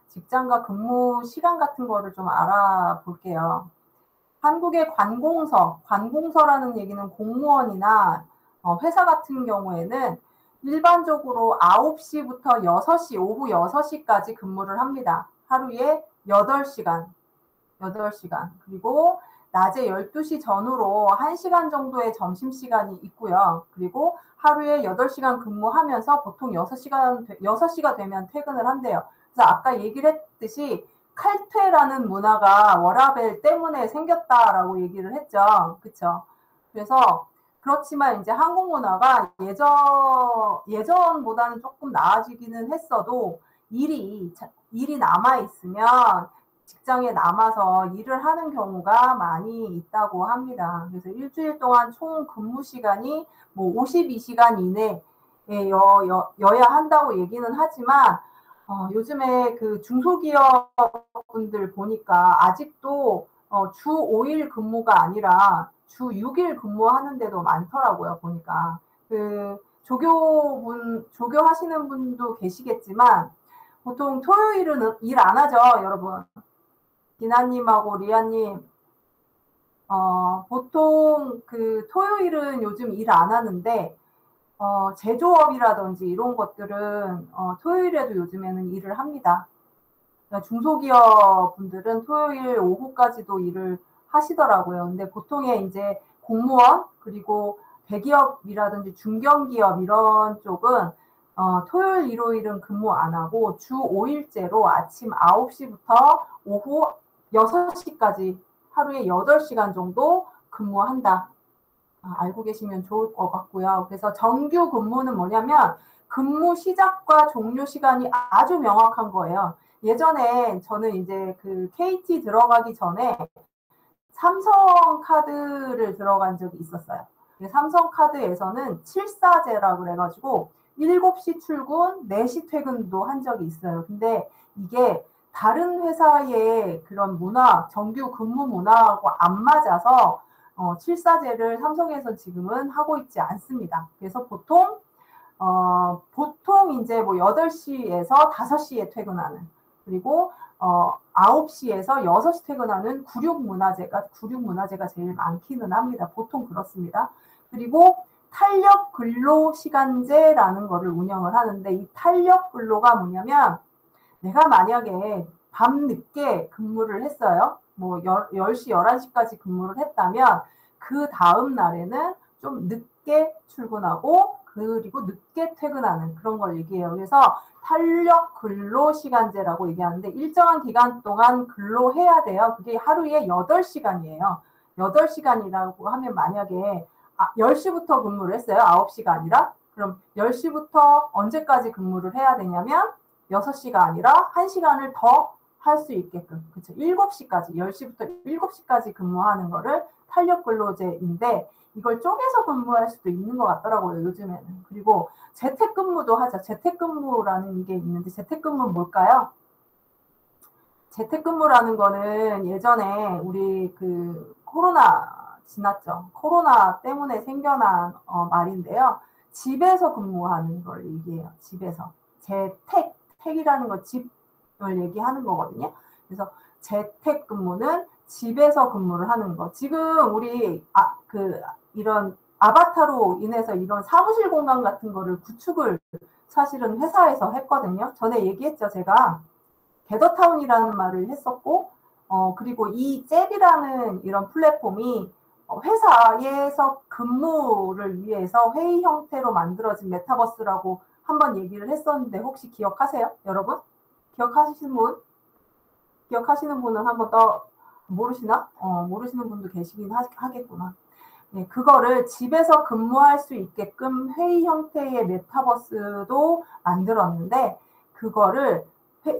직장과 근무 시간 같은 거를 좀 알아볼게요. 한국의 관공서라는 얘기는 공무원이나 회사 같은 경우에는 일반적으로 9시부터 6시, 오후 6시까지 근무를 합니다. 하루에 8시간. 그리고 낮에 12시 전후로 1시간 정도의 점심시간이 있고요. 그리고 하루에 8시간 근무하면서 보통 6시가 되면 퇴근을 한대요. 그래서 아까 얘기를 했듯이 칼퇴라는 문화가 워라밸 때문에 생겼다라고 얘기를 했죠. 그렇죠? 그래서 그렇지만 이제 한국 문화가 예전보다는 조금 나아지기는 했어도 일이 남아있으면 직장에 남아서 일을 하는 경우가 많이 있다고 합니다. 그래서 일주일 동안 총 근무 시간이 뭐 52시간 이내여야 한다고 얘기는 하지만 요즘에 그 중소기업 분들 보니까 아직도 주 5일 근무가 아니라 주 6일 근무하는 데도 많더라고요. 보니까 그 조교하시는 분도 계시겠지만 보통 토요일은 일 안 하죠, 여러분. 디나님하고 리아님, 보통 그 토요일은 요즘 일 안 하는데, 제조업이라든지 이런 것들은 토요일에도 요즘에는 일을 합니다. 그러니까 중소기업 분들은 토요일 오후까지도 일을 하시더라고요. 근데 보통의 이제 공무원, 그리고 대기업이라든지 중견기업 이런 쪽은 토요일, 일요일은 근무 안 하고 주 5일째로 아침 9시부터 오후 6시까지 하루에 8시간 정도 근무한다. 알고 계시면 좋을 것 같고요. 그래서 정규 근무는 뭐냐면 근무 시작과 종료 시간이 아주 명확한 거예요. 예전에 저는 이제 그 KT 들어가기 전에 삼성카드를 들어간 적이 있었어요. 삼성카드에서는 7사제라고 그래가지고 7시 출근, 4시 퇴근도 한 적이 있어요. 근데 이게 다른 회사의 그런 문화, 정규 근무 문화하고 안 맞아서 7사제를 삼성에서 지금은 하고 있지 않습니다. 그래서 보통 보통 이제 뭐 8시에서 5시에 퇴근하는, 그리고 9시에서 6시 퇴근하는 구륙문화제가 제일 많기는 합니다. 보통 그렇습니다. 그리고 탄력 근로 시간제라는 거를 운영을 하는데, 이 탄력 근로가 뭐냐면, 내가 만약에 밤늦게 근무를 했어요. 뭐 10시, 11시까지 근무를 했다면 그 다음 날에는 좀 늦게 출근하고 그리고 늦게 퇴근하는 그런 걸 얘기해요. 그래서 탄력 근로 시간제라고 얘기하는데, 일정한 기간 동안 근로해야 돼요. 그게 하루에 8시간이에요. 8시간이라고 하면 만약에 10시부터 근무를 했어요. 9시가 아니라. 그럼 10시부터 언제까지 근무를 해야 되냐면 6시가 아니라 1시간을 더 할 수 있게끔, 그렇죠. 7시까지, 10시부터 7시까지 근무하는 거를 탄력 근로제인데, 이걸 쪼개서 근무할 수도 있는 것 같더라고요, 요즘에는. 그리고 재택근무도 하죠. 재택근무라는 게 있는데, 재택근무는 뭘까요? 재택근무라는 거는 예전에 우리 그 코로나 지났죠. 코로나 때문에 생겨난 말인데요. 집에서 근무하는 걸 얘기해요. 집에서. 택이라는 거 집을 얘기하는 거거든요. 그래서 재택근무는 집에서 근무를 하는 거. 지금 우리 이런 아바타로 인해서 이런 사무실 공간 같은 거를 구축을 사실은 회사에서 했거든요. 전에 얘기했죠, 제가. 게더타운이라는 말을 했었고, 그리고 이 잽이라는 이런 플랫폼이 회사에서 근무를 위해서 회의 형태로 만들어진 메타버스라고 한번 얘기를 했었는데, 혹시 기억하세요? 여러분? 기억하시는 분? 기억하시는 분은 한번 더 모르시나? 모르시는 분도 계시긴 하겠구나. 네, 그거를 집에서 근무할 수 있게끔 회의 형태의 메타버스도 만들었는데, 그거를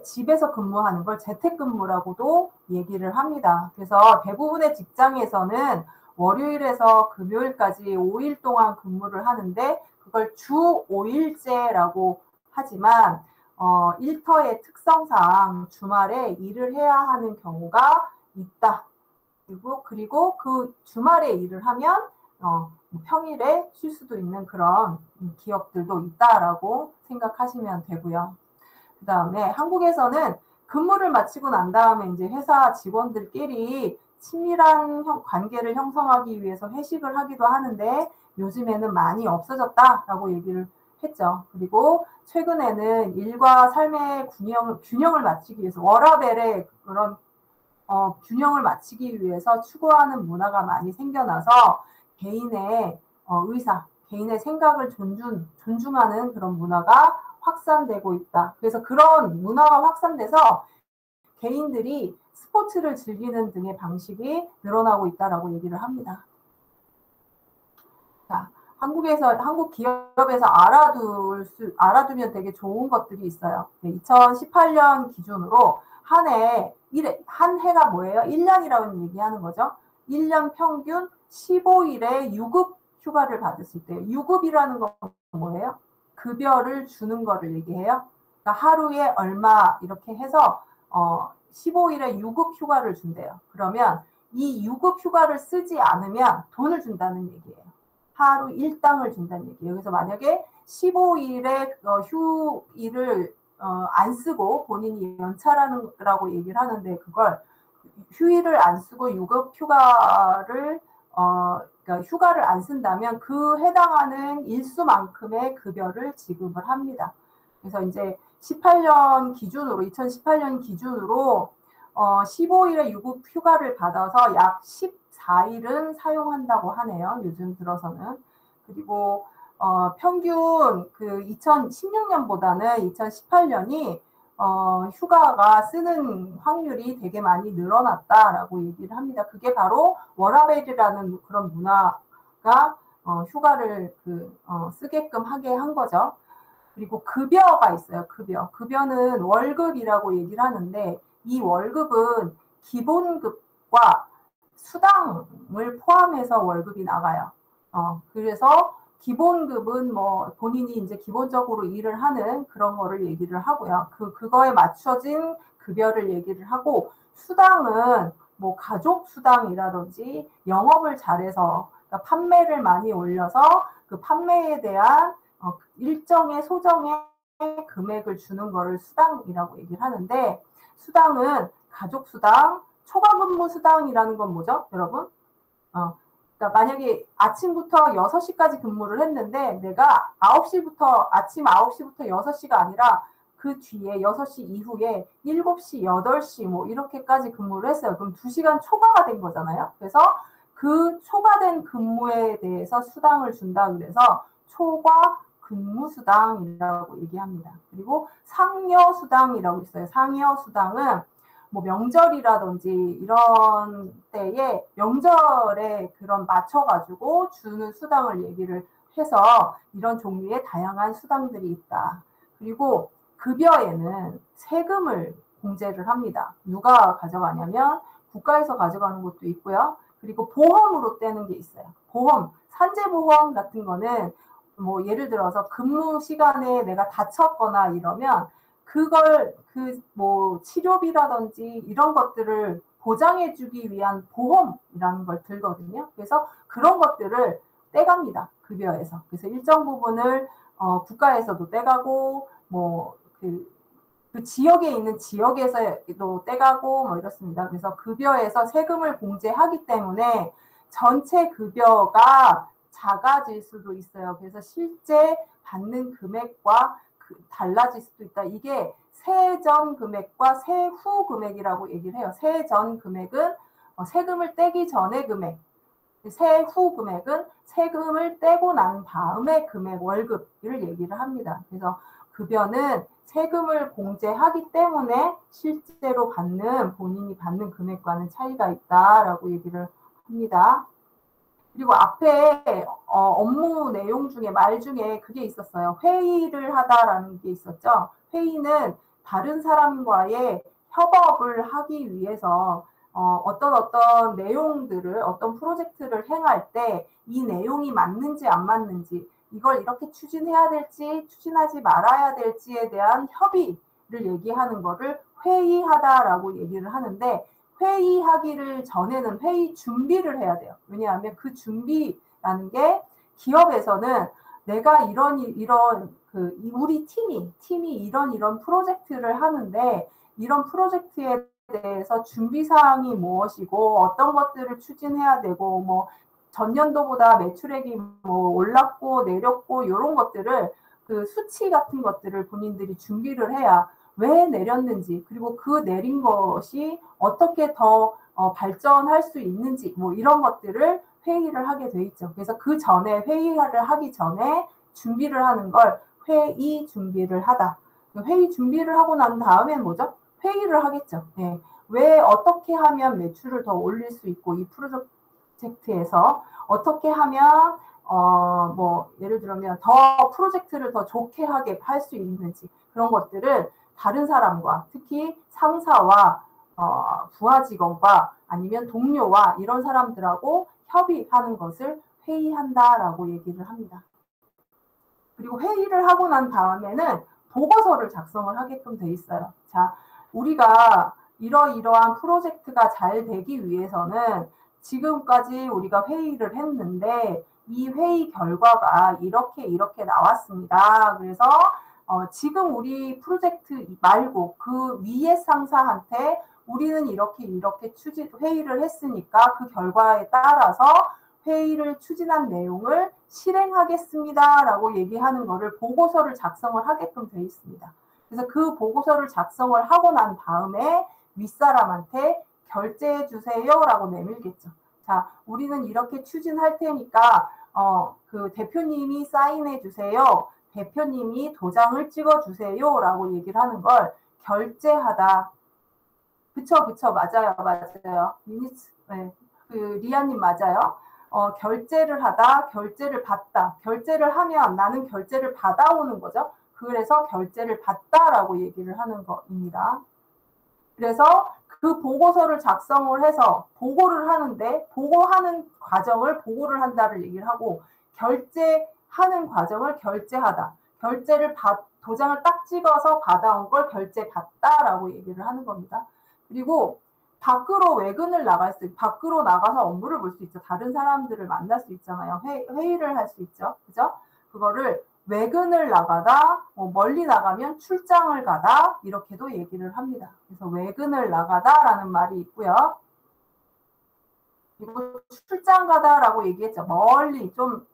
집에서 근무하는 걸 재택근무라고도 얘기를 합니다. 그래서 대부분의 직장에서는 월요일에서 금요일까지 5일 동안 근무를 하는데, 그걸 주 5일제라고 하지만 일터의 특성상 주말에 일을 해야 하는 경우가 있다. 그리고 그 주말에 일을 하면 평일에 쉴 수도 있는 그런 기업들도 있다라고 생각하시면 되고요. 그 다음에 한국에서는 근무를 마치고 난 다음에 이제 회사 직원들끼리 친밀한 관계를 형성하기 위해서 회식을 하기도 하는데, 요즘에는 많이 없어졌다라고 얘기를 했죠. 그리고 최근에는 일과 삶의 균형을 맞추기 위해서 워라밸의 그런 균형을 맞추기 위해서 추구하는 문화가 많이 생겨나서 개인의 의사, 개인의 생각을 존중하는 그런 문화가 확산되고 있다. 그래서 그런 문화가 확산돼서 개인들이 스포츠를 즐기는 등의 방식이 늘어나고 있다라고 얘기를 합니다. 자, 한국 기업에서 알아두면 되게 좋은 것들이 있어요. 2018년 기준으로 한 해가 뭐예요? 1년이라고 얘기하는 거죠. 1년 평균 15일의 유급 휴가를 받을 수 있대요. 유급이라는 건 뭐예요? 급여를 주는 거를 얘기해요. 그러니까 하루에 얼마 이렇게 해서 15일의 유급 휴가를 준대요. 그러면 이 유급 휴가를 쓰지 않으면 돈을 준다는 얘기예요. 하루 일당을 준다는 얘기예요. 그래서 만약에 15일의 휴일을 안 쓰고 본인이 연차라고 얘기를 하는데, 그걸 휴일을 안 쓰고 유급 휴가를 그러니까 휴가를 안 쓴다면 그 해당하는 일수만큼의 급여를 지급을 합니다. 그래서 이제 2018년 기준으로 15일의 유급 휴가를 받아서 약 14일은 사용한다고 하네요. 요즘 들어서는. 그리고 평균 그 2016년보다는 2018년이 휴가가 쓰는 확률이 되게 많이 늘어났다라고 얘기를 합니다. 그게 바로 워라밸이라는 그런 문화가 휴가를 쓰게끔 하게 한 거죠. 그리고 급여가 있어요. 급여는 월급이라고 얘기를 하는데, 이 월급은 기본급과 수당을 포함해서 월급이 나가요. 그래서 기본급은 뭐 본인이 이제 기본적으로 일을 하는 그런 거를 얘기를 하고요. 그거에 맞춰진 급여를 얘기를 하고, 수당은 뭐 가족 수당이라든지 영업을 잘해서, 그러니까 판매를 많이 올려서 그 판매에 대한 일정의 소정의 금액을 주는 거를 수당이라고 얘기를 하는데, 수당은 가족수당, 초과근무수당이라는 건 뭐죠, 여러분? 그러니까 만약에 아침부터 6시까지 근무를 했는데 내가 아침 9시부터 6시가 아니라 그 뒤에 6시 이후에 7시, 8시 뭐 이렇게까지 근무를 했어요. 그럼 2시간 초과가 된 거잖아요. 그래서 그 초과된 근무에 대해서 수당을 준다 그래서 초과 근무수당이라고 얘기합니다. 그리고 상여수당이라고 있어요. 상여수당은 뭐 명절이라든지 이런 때에 명절에 그런 맞춰가지고 주는 수당을 얘기를 해서 이런 종류의 다양한 수당들이 있다. 그리고 급여에는 세금을 공제를 합니다. 누가 가져가냐면 국가에서 가져가는 것도 있고요. 그리고 보험으로 떼는 게 있어요. 보험, 산재보험 같은 거는 뭐 예를 들어서 근무 시간에 내가 다쳤거나 이러면 그걸 뭐 치료비라든지 이런 것들을 보장해주기 위한 보험이라는 걸 들거든요. 그래서 그런 것들을 떼갑니다. 급여에서. 그래서 일정 부분을 국가에서도 떼가고 뭐 그 지역에 있는 지역에서도 떼가고 뭐 이렇습니다. 그래서 급여에서 세금을 공제하기 때문에 전체 급여가 작아질 수도 있어요. 그래서 실제 받는 금액과 달라질 수도 있다. 이게 세전 금액과 세후 금액이라고 얘기를 해요. 세전 금액은 세금을 떼기 전의 금액, 세후 금액은 세금을 떼고 난 다음에 금액, 월급을 얘기를 합니다. 그래서 급여는 세금을 공제하기 때문에 실제로 본인이 받는 금액과는 차이가 있다라고 얘기를 합니다. 그리고 앞에 업무 내용 중에 말 중에 그게 있었어요. 회의를 하다라는 게 있었죠. 회의는 다른 사람과의 협업을 하기 위해서 어떤 내용들을 어떤 프로젝트를 행할 때 이 내용이 맞는지 안 맞는지 이걸 이렇게 추진해야 될지 추진하지 말아야 될지에 대한 협의를 얘기하는 거를 회의하다라고 얘기를 하는데 회의하기를 전에는 회의 준비를 해야 돼요. 왜냐하면 그 준비라는 게 기업에서는 내가 우리 팀이 이런 프로젝트를 하는데 이런 프로젝트에 대해서 준비사항이 무엇이고 어떤 것들을 추진해야 되고 뭐 전년도보다 매출액이 뭐 올랐고 내렸고 이런 것들을 그 수치 같은 것들을 본인들이 준비를 해야 왜 내렸는지 그리고 그 내린 것이 어떻게 더 발전할 수 있는지 뭐 이런 것들을 회의를 하게 돼 있죠. 그래서 그 전에 회의를 하기 전에 준비를 하는 걸 회의 준비를 하다. 회의 준비를 하고 난 다음엔 뭐죠? 회의를 하겠죠. 네. 왜 어떻게 하면 매출을 더 올릴 수 있고 이 프로젝트에서 어떻게 하면 뭐 예를 들면 더 프로젝트를 더 좋게 하게 할 수 있는지 그런 것들을 다른 사람과 특히 상사와 부하 직원과 아니면 동료와 이런 사람들하고 협의하는 것을 회의한다라고 얘기를 합니다. 그리고 회의를 하고 난 다음에는 보고서를 작성을 하게끔 돼 있어요. 자, 우리가 이러이러한 프로젝트가 잘 되기 위해서는 지금까지 우리가 회의를 했는데 이 회의 결과가 이렇게 나왔습니다. 그래서 지금 우리 프로젝트 말고 그 위에 상사한테 우리는 이렇게 회의를 했으니까 그 결과에 따라서 회의를 추진한 내용을 실행하겠습니다라고 얘기하는 거를 보고서를 작성을 하게끔 돼 있습니다. 그래서 그 보고서를 작성을 하고 난 다음에 윗사람한테 결제해 주세요라고 내밀겠죠. 자, 우리는 이렇게 추진할 테니까 그 대표님이 사인해 주세요. 대표님이 도장을 찍어 주세요라고 얘기를 하는 걸 결제하다. 그쵸, 맞아요. 네, 그 리아님 맞아요. 결제를 하다, 결제를 받다. 결제를 하면 나는 결제를 받아오는 거죠. 그래서 결제를 받다라고 얘기를 하는 겁니다. 그래서 그 보고서를 작성을 해서 보고를 하는데 보고하는 과정을 보고를 한다를 얘기를 하고 결제하는 과정을 결제하다. 도장을 딱 찍어서 받아온 걸 결제받다라고 얘기를 하는 겁니다. 그리고 밖으로 외근을 밖으로 나가서 업무를 볼 수 있죠. 다른 사람들을 만날 수 있잖아요. 회의를 할 수 있죠. 그죠? 그거를 외근을 나가다, 멀리 나가면 출장을 가다 이렇게도 얘기를 합니다. 그래서 외근을 나가다라는 말이 있고요. 그리고 출장 가다라고 얘기했죠. 멀리 좀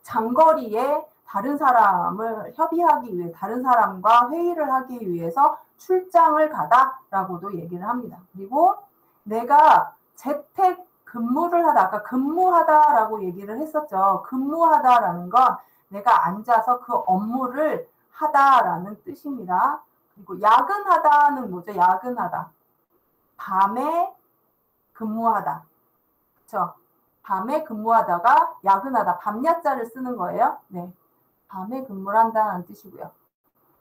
장거리에 다른 사람을 협의하기 위해 다른 사람과 회의를 하기 위해서 출장을 가다라고도 얘기를 합니다. 그리고 내가 재택 근무를 하다, 아까 근무하다라고 얘기를 했었죠. 근무하다라는 건 내가 앉아서 그 업무를 하다라는 뜻입니다. 그리고 야근하다는 뭐죠? 야근하다. 밤에 근무하다. 그렇죠? 밤에 근무하다가 야근하다. 밤야자를 쓰는 거예요. 네. 밤에 근무를 한다는 뜻이고요.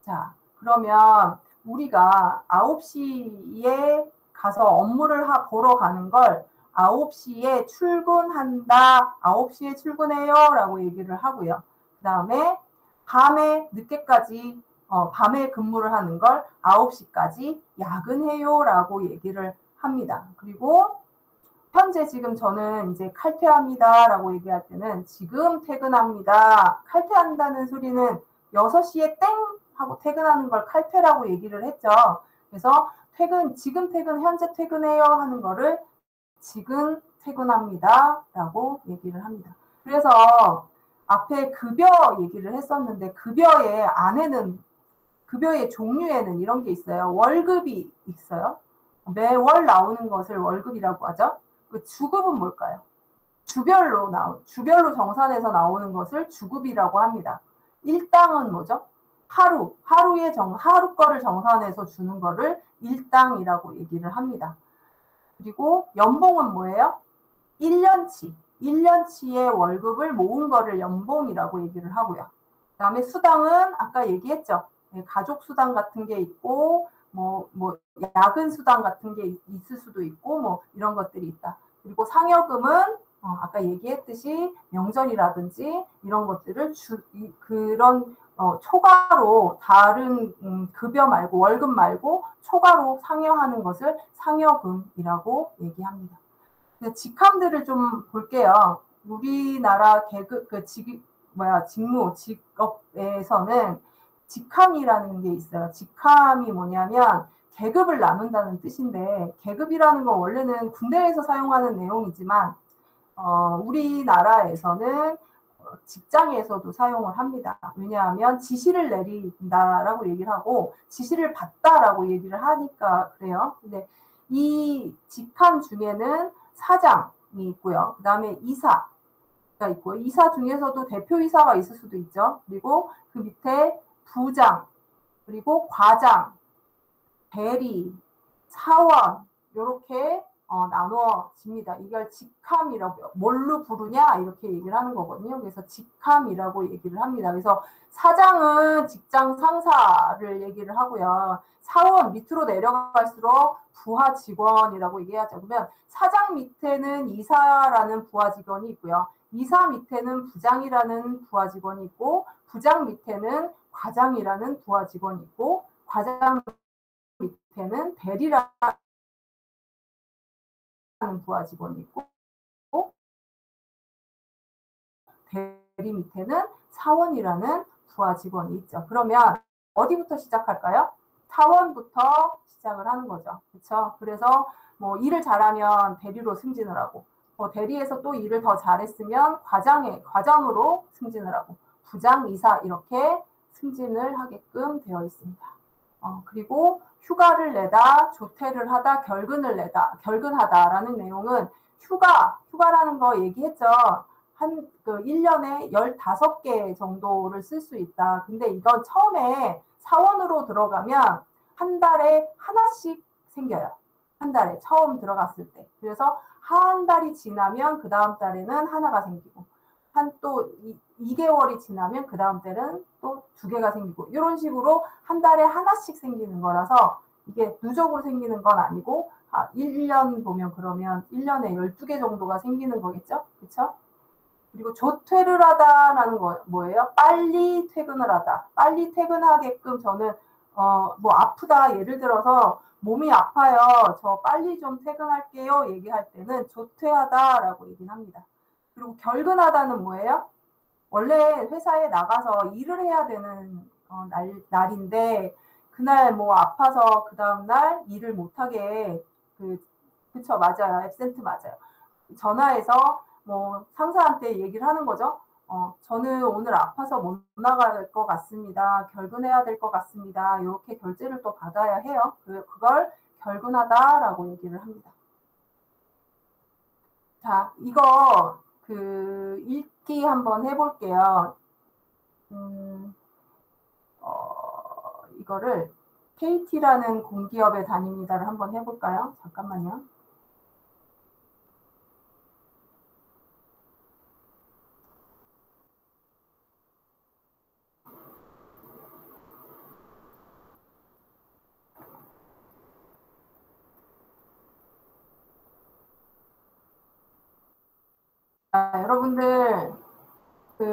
자, 그러면 우리가 9시에 가서 업무를 보러 가는 걸 9시에 출근한다, 9시에 출근해요 라고 얘기를 하고요. 그 다음에 밤에 늦게까지 밤에 근무를 하는 걸 9시까지 야근해요 라고 얘기를 합니다. 그리고 현재 지금 저는 이제 칼퇴합니다 라고 얘기할 때는 지금 퇴근합니다. 칼퇴한다는 소리는 6시에 땡 하고 퇴근하는 걸 칼퇴라고 얘기를 했죠. 그래서 지금 퇴근, 현재 퇴근해요 하는 거를 지금 퇴근합니다 라고 얘기를 합니다. 그래서 앞에 급여 얘기를 했었는데 급여의 종류에는 이런 게 있어요. 월급이 있어요. 매월 나오는 것을 월급이라고 하죠. 그 주급은 뭘까요? 주별로 정산해서 나오는 것을 주급이라고 합니다. 일당은 뭐죠? 하루 거를 정산해서 주는 거를 일당이라고 얘기를 합니다. 그리고 연봉은 뭐예요? 1년치의 월급을 모은 거를 연봉이라고 얘기를 하고요. 그 다음에 수당은 아까 얘기했죠. 가족 수당 같은 게 있고, 야근 수당 같은 게 있을 수도 있고, 이런 것들이 있다. 그리고 상여금은 아까 얘기했듯이 명절이라든지 이런 것들을 초과로 다른 급여 말고 월급 말고 초과로 상여하는 것을 상여금이라고 얘기합니다. 직함들을 좀 볼게요. 우리나라 직업에서는 직함이라는 게 있어요. 직함이 뭐냐면 계급을 나눈다는 뜻인데, 계급이라는 건 원래는 군대에서 사용하는 내용이지만 우리나라에서는 직장에서도 사용을 합니다. 왜냐하면 지시를 내린다라고 얘기를 하고 지시를 받다라고 얘기를 하니까 그래요. 근데 이 직함 중에는 사장이 있고요. 그 다음에 이사가 있고요. 이사 중에서도 대표이사가 있을 수도 있죠. 그리고 그 밑에 부장, 그리고 과장, 대리, 사원 이렇게 나누어집니다. 이걸 직함이라고, 뭘로 부르냐 이렇게 얘기를 하는 거거든요. 그래서 직함이라고 얘기를 합니다. 그래서 사장은 직장 상사를 얘기를 하고요. 사원 밑으로 내려갈수록 부하 직원이라고 얘기하죠. 그러면 사장 밑에는 이사라는 부하 직원이 있고요. 이사 밑에는 부장이라는 부하 직원이 있고, 부장 밑에는 과장이라는 부하 직원이 있고, 과장 밑에는 대리라는 부하 직원이 있고, 대리 밑에는 사원이라는 부하 직원이 있죠. 그러면 어디부터 시작할까요? 사원부터 시작을 하는 거죠. 그렇죠? 그래서 일을 잘하면 대리로 승진을 하고, 대리에서 또 일을 더 잘했으면 과장으로 승진을 하고, 부장, 이사 이렇게 승진을 하게끔 되어 있습니다. 그리고 휴가를 내다, 조퇴를 하다, 결근하다라는 내용은 휴가라는 거 얘기했죠. 1년에 15개 정도를 쓸 수 있다. 근데 이건 처음에 사원으로 들어가면 한 달에 하나씩 생겨요. 한 달에 처음 들어갔을 때. 그래서 한 달이 지나면 그 다음 달에는 하나가 생기고, 또 2개월이 지나면 그 다음 달은 또 2개가 생기고, 이런 식으로 한 달에 하나씩 생기는 거라서 이게 누적으로 생기는 건 아니고 1년 보면 그러면 1년에 12개 정도가 생기는 거겠죠? 그렇죠? 그리고 조퇴를 하다라는 거 뭐예요? 빨리 퇴근을 하다. 빨리 퇴근하게끔 저는 아프다, 예를 들어서 몸이 아파요, 저 빨리 좀 퇴근할게요 얘기할 때는 조퇴하다라고 얘기는 합니다. 그리고 결근하다는 뭐예요? 원래 회사에 나가서 일을 해야 되는 날인데 그날 뭐 아파서 그 다음날 일을 못하게 그쵸 맞아요. 앱센트 맞아요. 전화해서 뭐 상사한테 얘기를 하는 거죠. 저는 오늘 아파서 못 나갈 것 같습니다. 결근해야 될 것 같습니다. 이렇게 결제를 또 받아야 해요. 그걸 결근하다라고 얘기를 합니다. 자, 이거 읽기 한번 해볼게요. 이거를 KT라는 공기업에 다닙니다를 한번 해볼까요? 잠깐만요. 자, 여러분들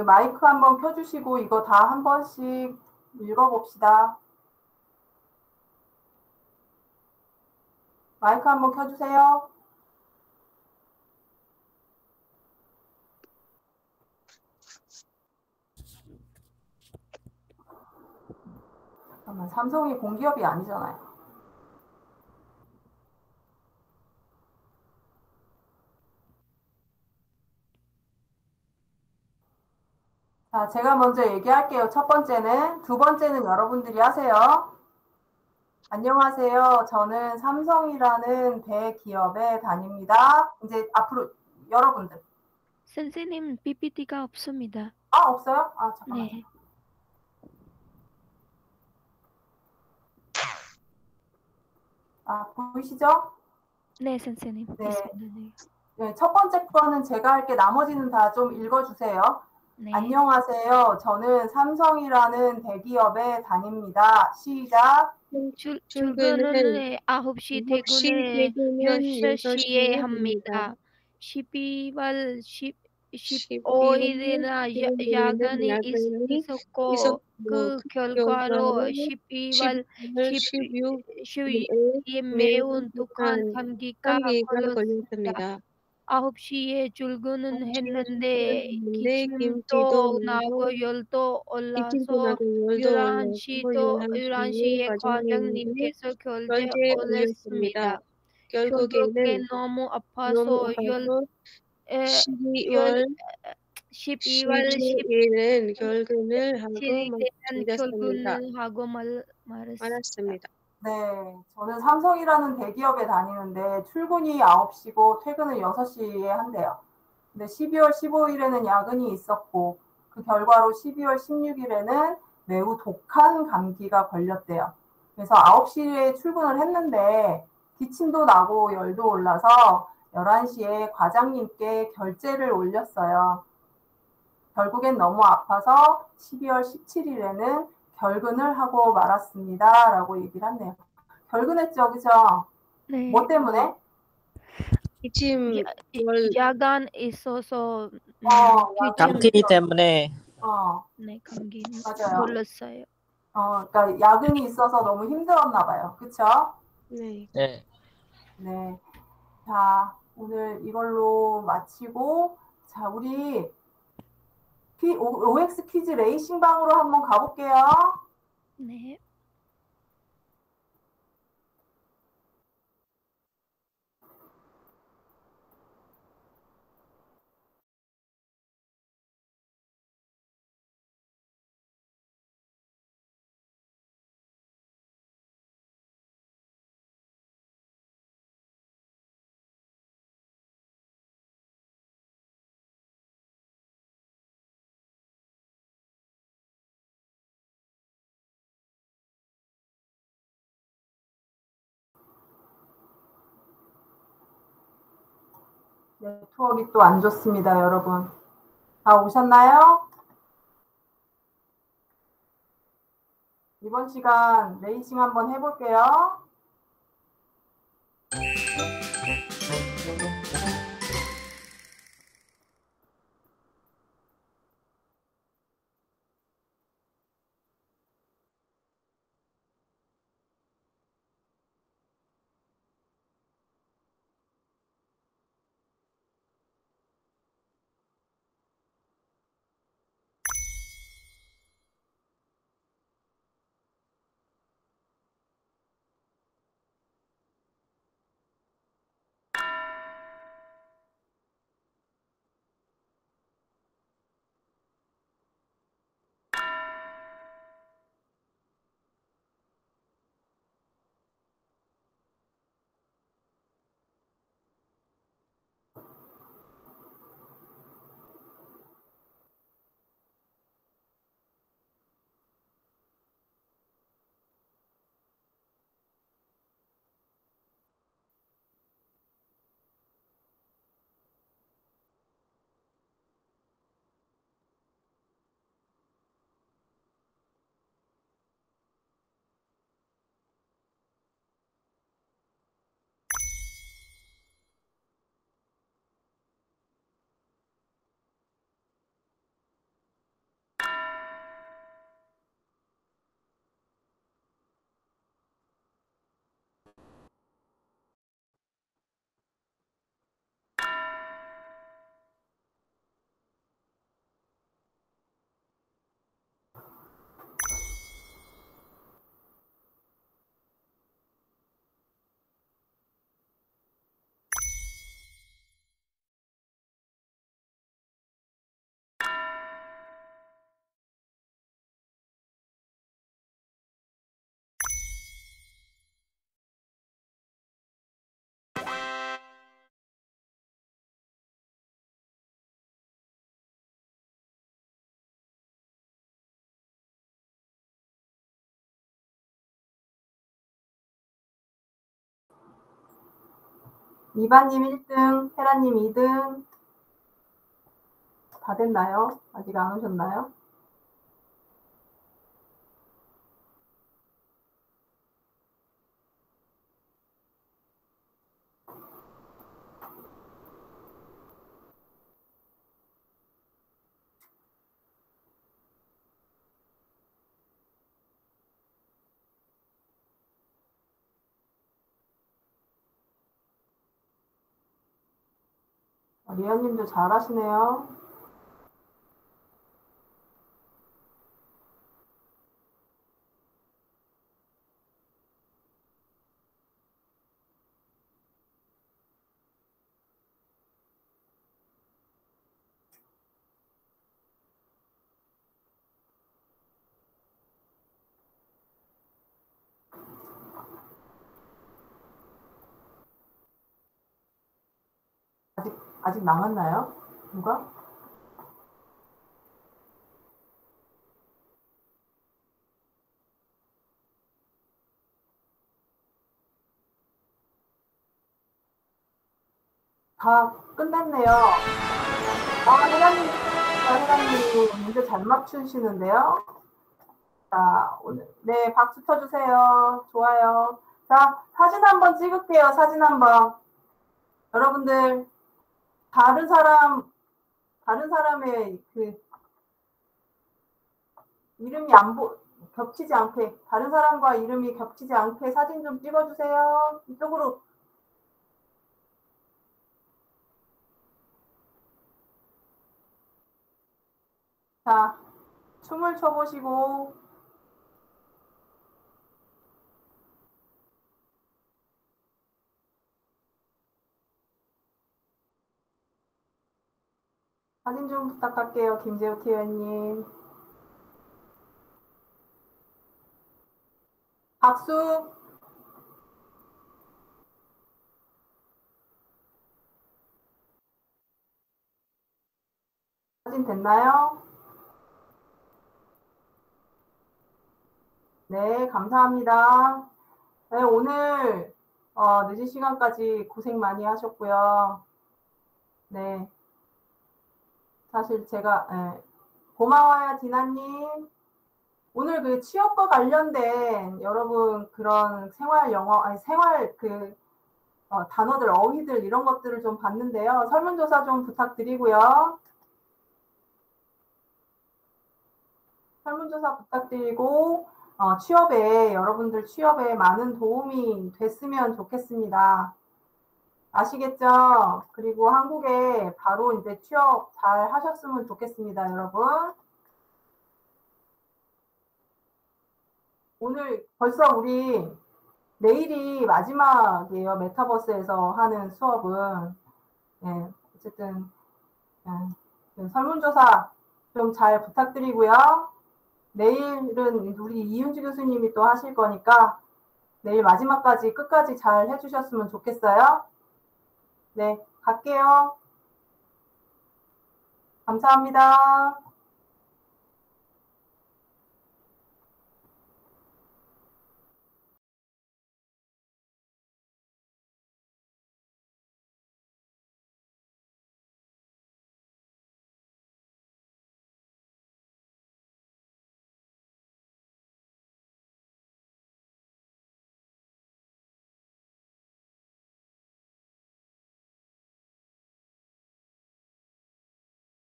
마이크 한번 켜주시고 이거 다 한 번씩 읽어봅시다. 마이크 한번 켜주세요. 잠깐만, 삼성이 공기업이 아니잖아요. 자, 제가 먼저 얘기할게요. 첫 번째는. 두 번째는 여러분들이 하세요. 안녕하세요. 저는 삼성이라는 대기업에 다닙니다. 이제 앞으로 여러분들. 선생님, PPT가 없습니다. 없어요? 잠깐만. 네. 보이시죠? 네, 선생님. 네. 있습니다. 네, 첫 번째 거는 제가 할게 나머지는 다 좀 읽어주세요. 네. 안녕하세요. 저는 삼성이라는 대기업에 다닙니다. 시작. 출근은 9시, 9시, 퇴근은 퇴근은 6시에 6시에 합니다. 합니다. 12월 15일에는 15일이나 야간이 있었고 그 결과로 12월 16일에 매우 독한 감기가 걸렸습니다. 9시에 출근은 했는데 기침도 나고 열도 올라서 11시에 과장님께서 결제 올렸습니다. 결국에 너무 아파서 12월 12일은 결근을 하고 17일에는 결근을 하고 말았습니다. 네, 저는 삼성이라는 대기업에 다니는데 출근이 9시고 퇴근은 6시에 한대요. 근데 12월 15일에는 야근이 있었고 그 결과로 12월 16일에는 매우 독한 감기가 걸렸대요. 그래서 9시에 출근을 했는데 기침도 나고 열도 올라서 11시에 과장님께 결제를 올렸어요. 결국엔 너무 아파서 12월 17일에는 결근을 하고 말았습니다. 라고 얘기를 하네요. 결근했죠, 그죠? 네. 뭐 때문에? 기침 야간 있어서 감기 때문에. 네, 감기 맞아요. 걸렸어요. 그러니까 야근이 있어서 너무 힘들었나 봐요. 그쵸? 네. 네. 자, 오늘 이걸로 마치고 자, 우리 OX 퀴즈 레이싱방으로 한번 가볼게요. 네. 네트워크가 또 안 좋습니다, 여러분. 다 오셨나요? 이번 시간 레이싱 한번 해볼게요. 이바님 1등, 헤라님 2등. 다 됐나요? 아직 안 오셨나요? 리언님도 잘하시네요. 아직 남았나요? 누가? 다 끝났네요. 헤라님 문제 잘 맞추시는데요. 자, 오늘, 네, 박수 쳐주세요. 좋아요. 자, 사진 한번 찍을게요. 사진 한번. 여러분들, 다른 사람의 그 이름이 겹치지 않게, 다른 사람과 이름이 겹치지 않게 사진 좀 찍어주세요. 이쪽으로. 자, 춤을 춰보시고, 사진 좀 부탁할게요. 김재우 TV님. 박수. 사진 됐나요? 네, 감사합니다. 네, 오늘 늦은 시간까지 고생 많이 하셨고요. 네, 사실 제가 고마워요, 디나님. 오늘 그 취업과 관련된 여러분 그런 생활 영어, 아니 생활 그 단어들, 어휘들 이런 것들을 좀 봤는데요. 설문조사 좀 부탁드리고요. 설문조사 부탁드리고 여러분들 취업에 많은 도움이 됐으면 좋겠습니다. 아시겠죠? 그리고 한국에 바로 이제 취업 잘 하셨으면 좋겠습니다, 여러분. 오늘 벌써 우리 내일이 마지막이에요. 메타버스에서 하는 수업은. 네, 어쨌든 설문조사 좀 잘 부탁드리고요. 내일은 우리 이윤주 교수님이 또 하실 거니까 내일 마지막까지 끝까지 잘 해주셨으면 좋겠어요. 네, 갈게요. 감사합니다.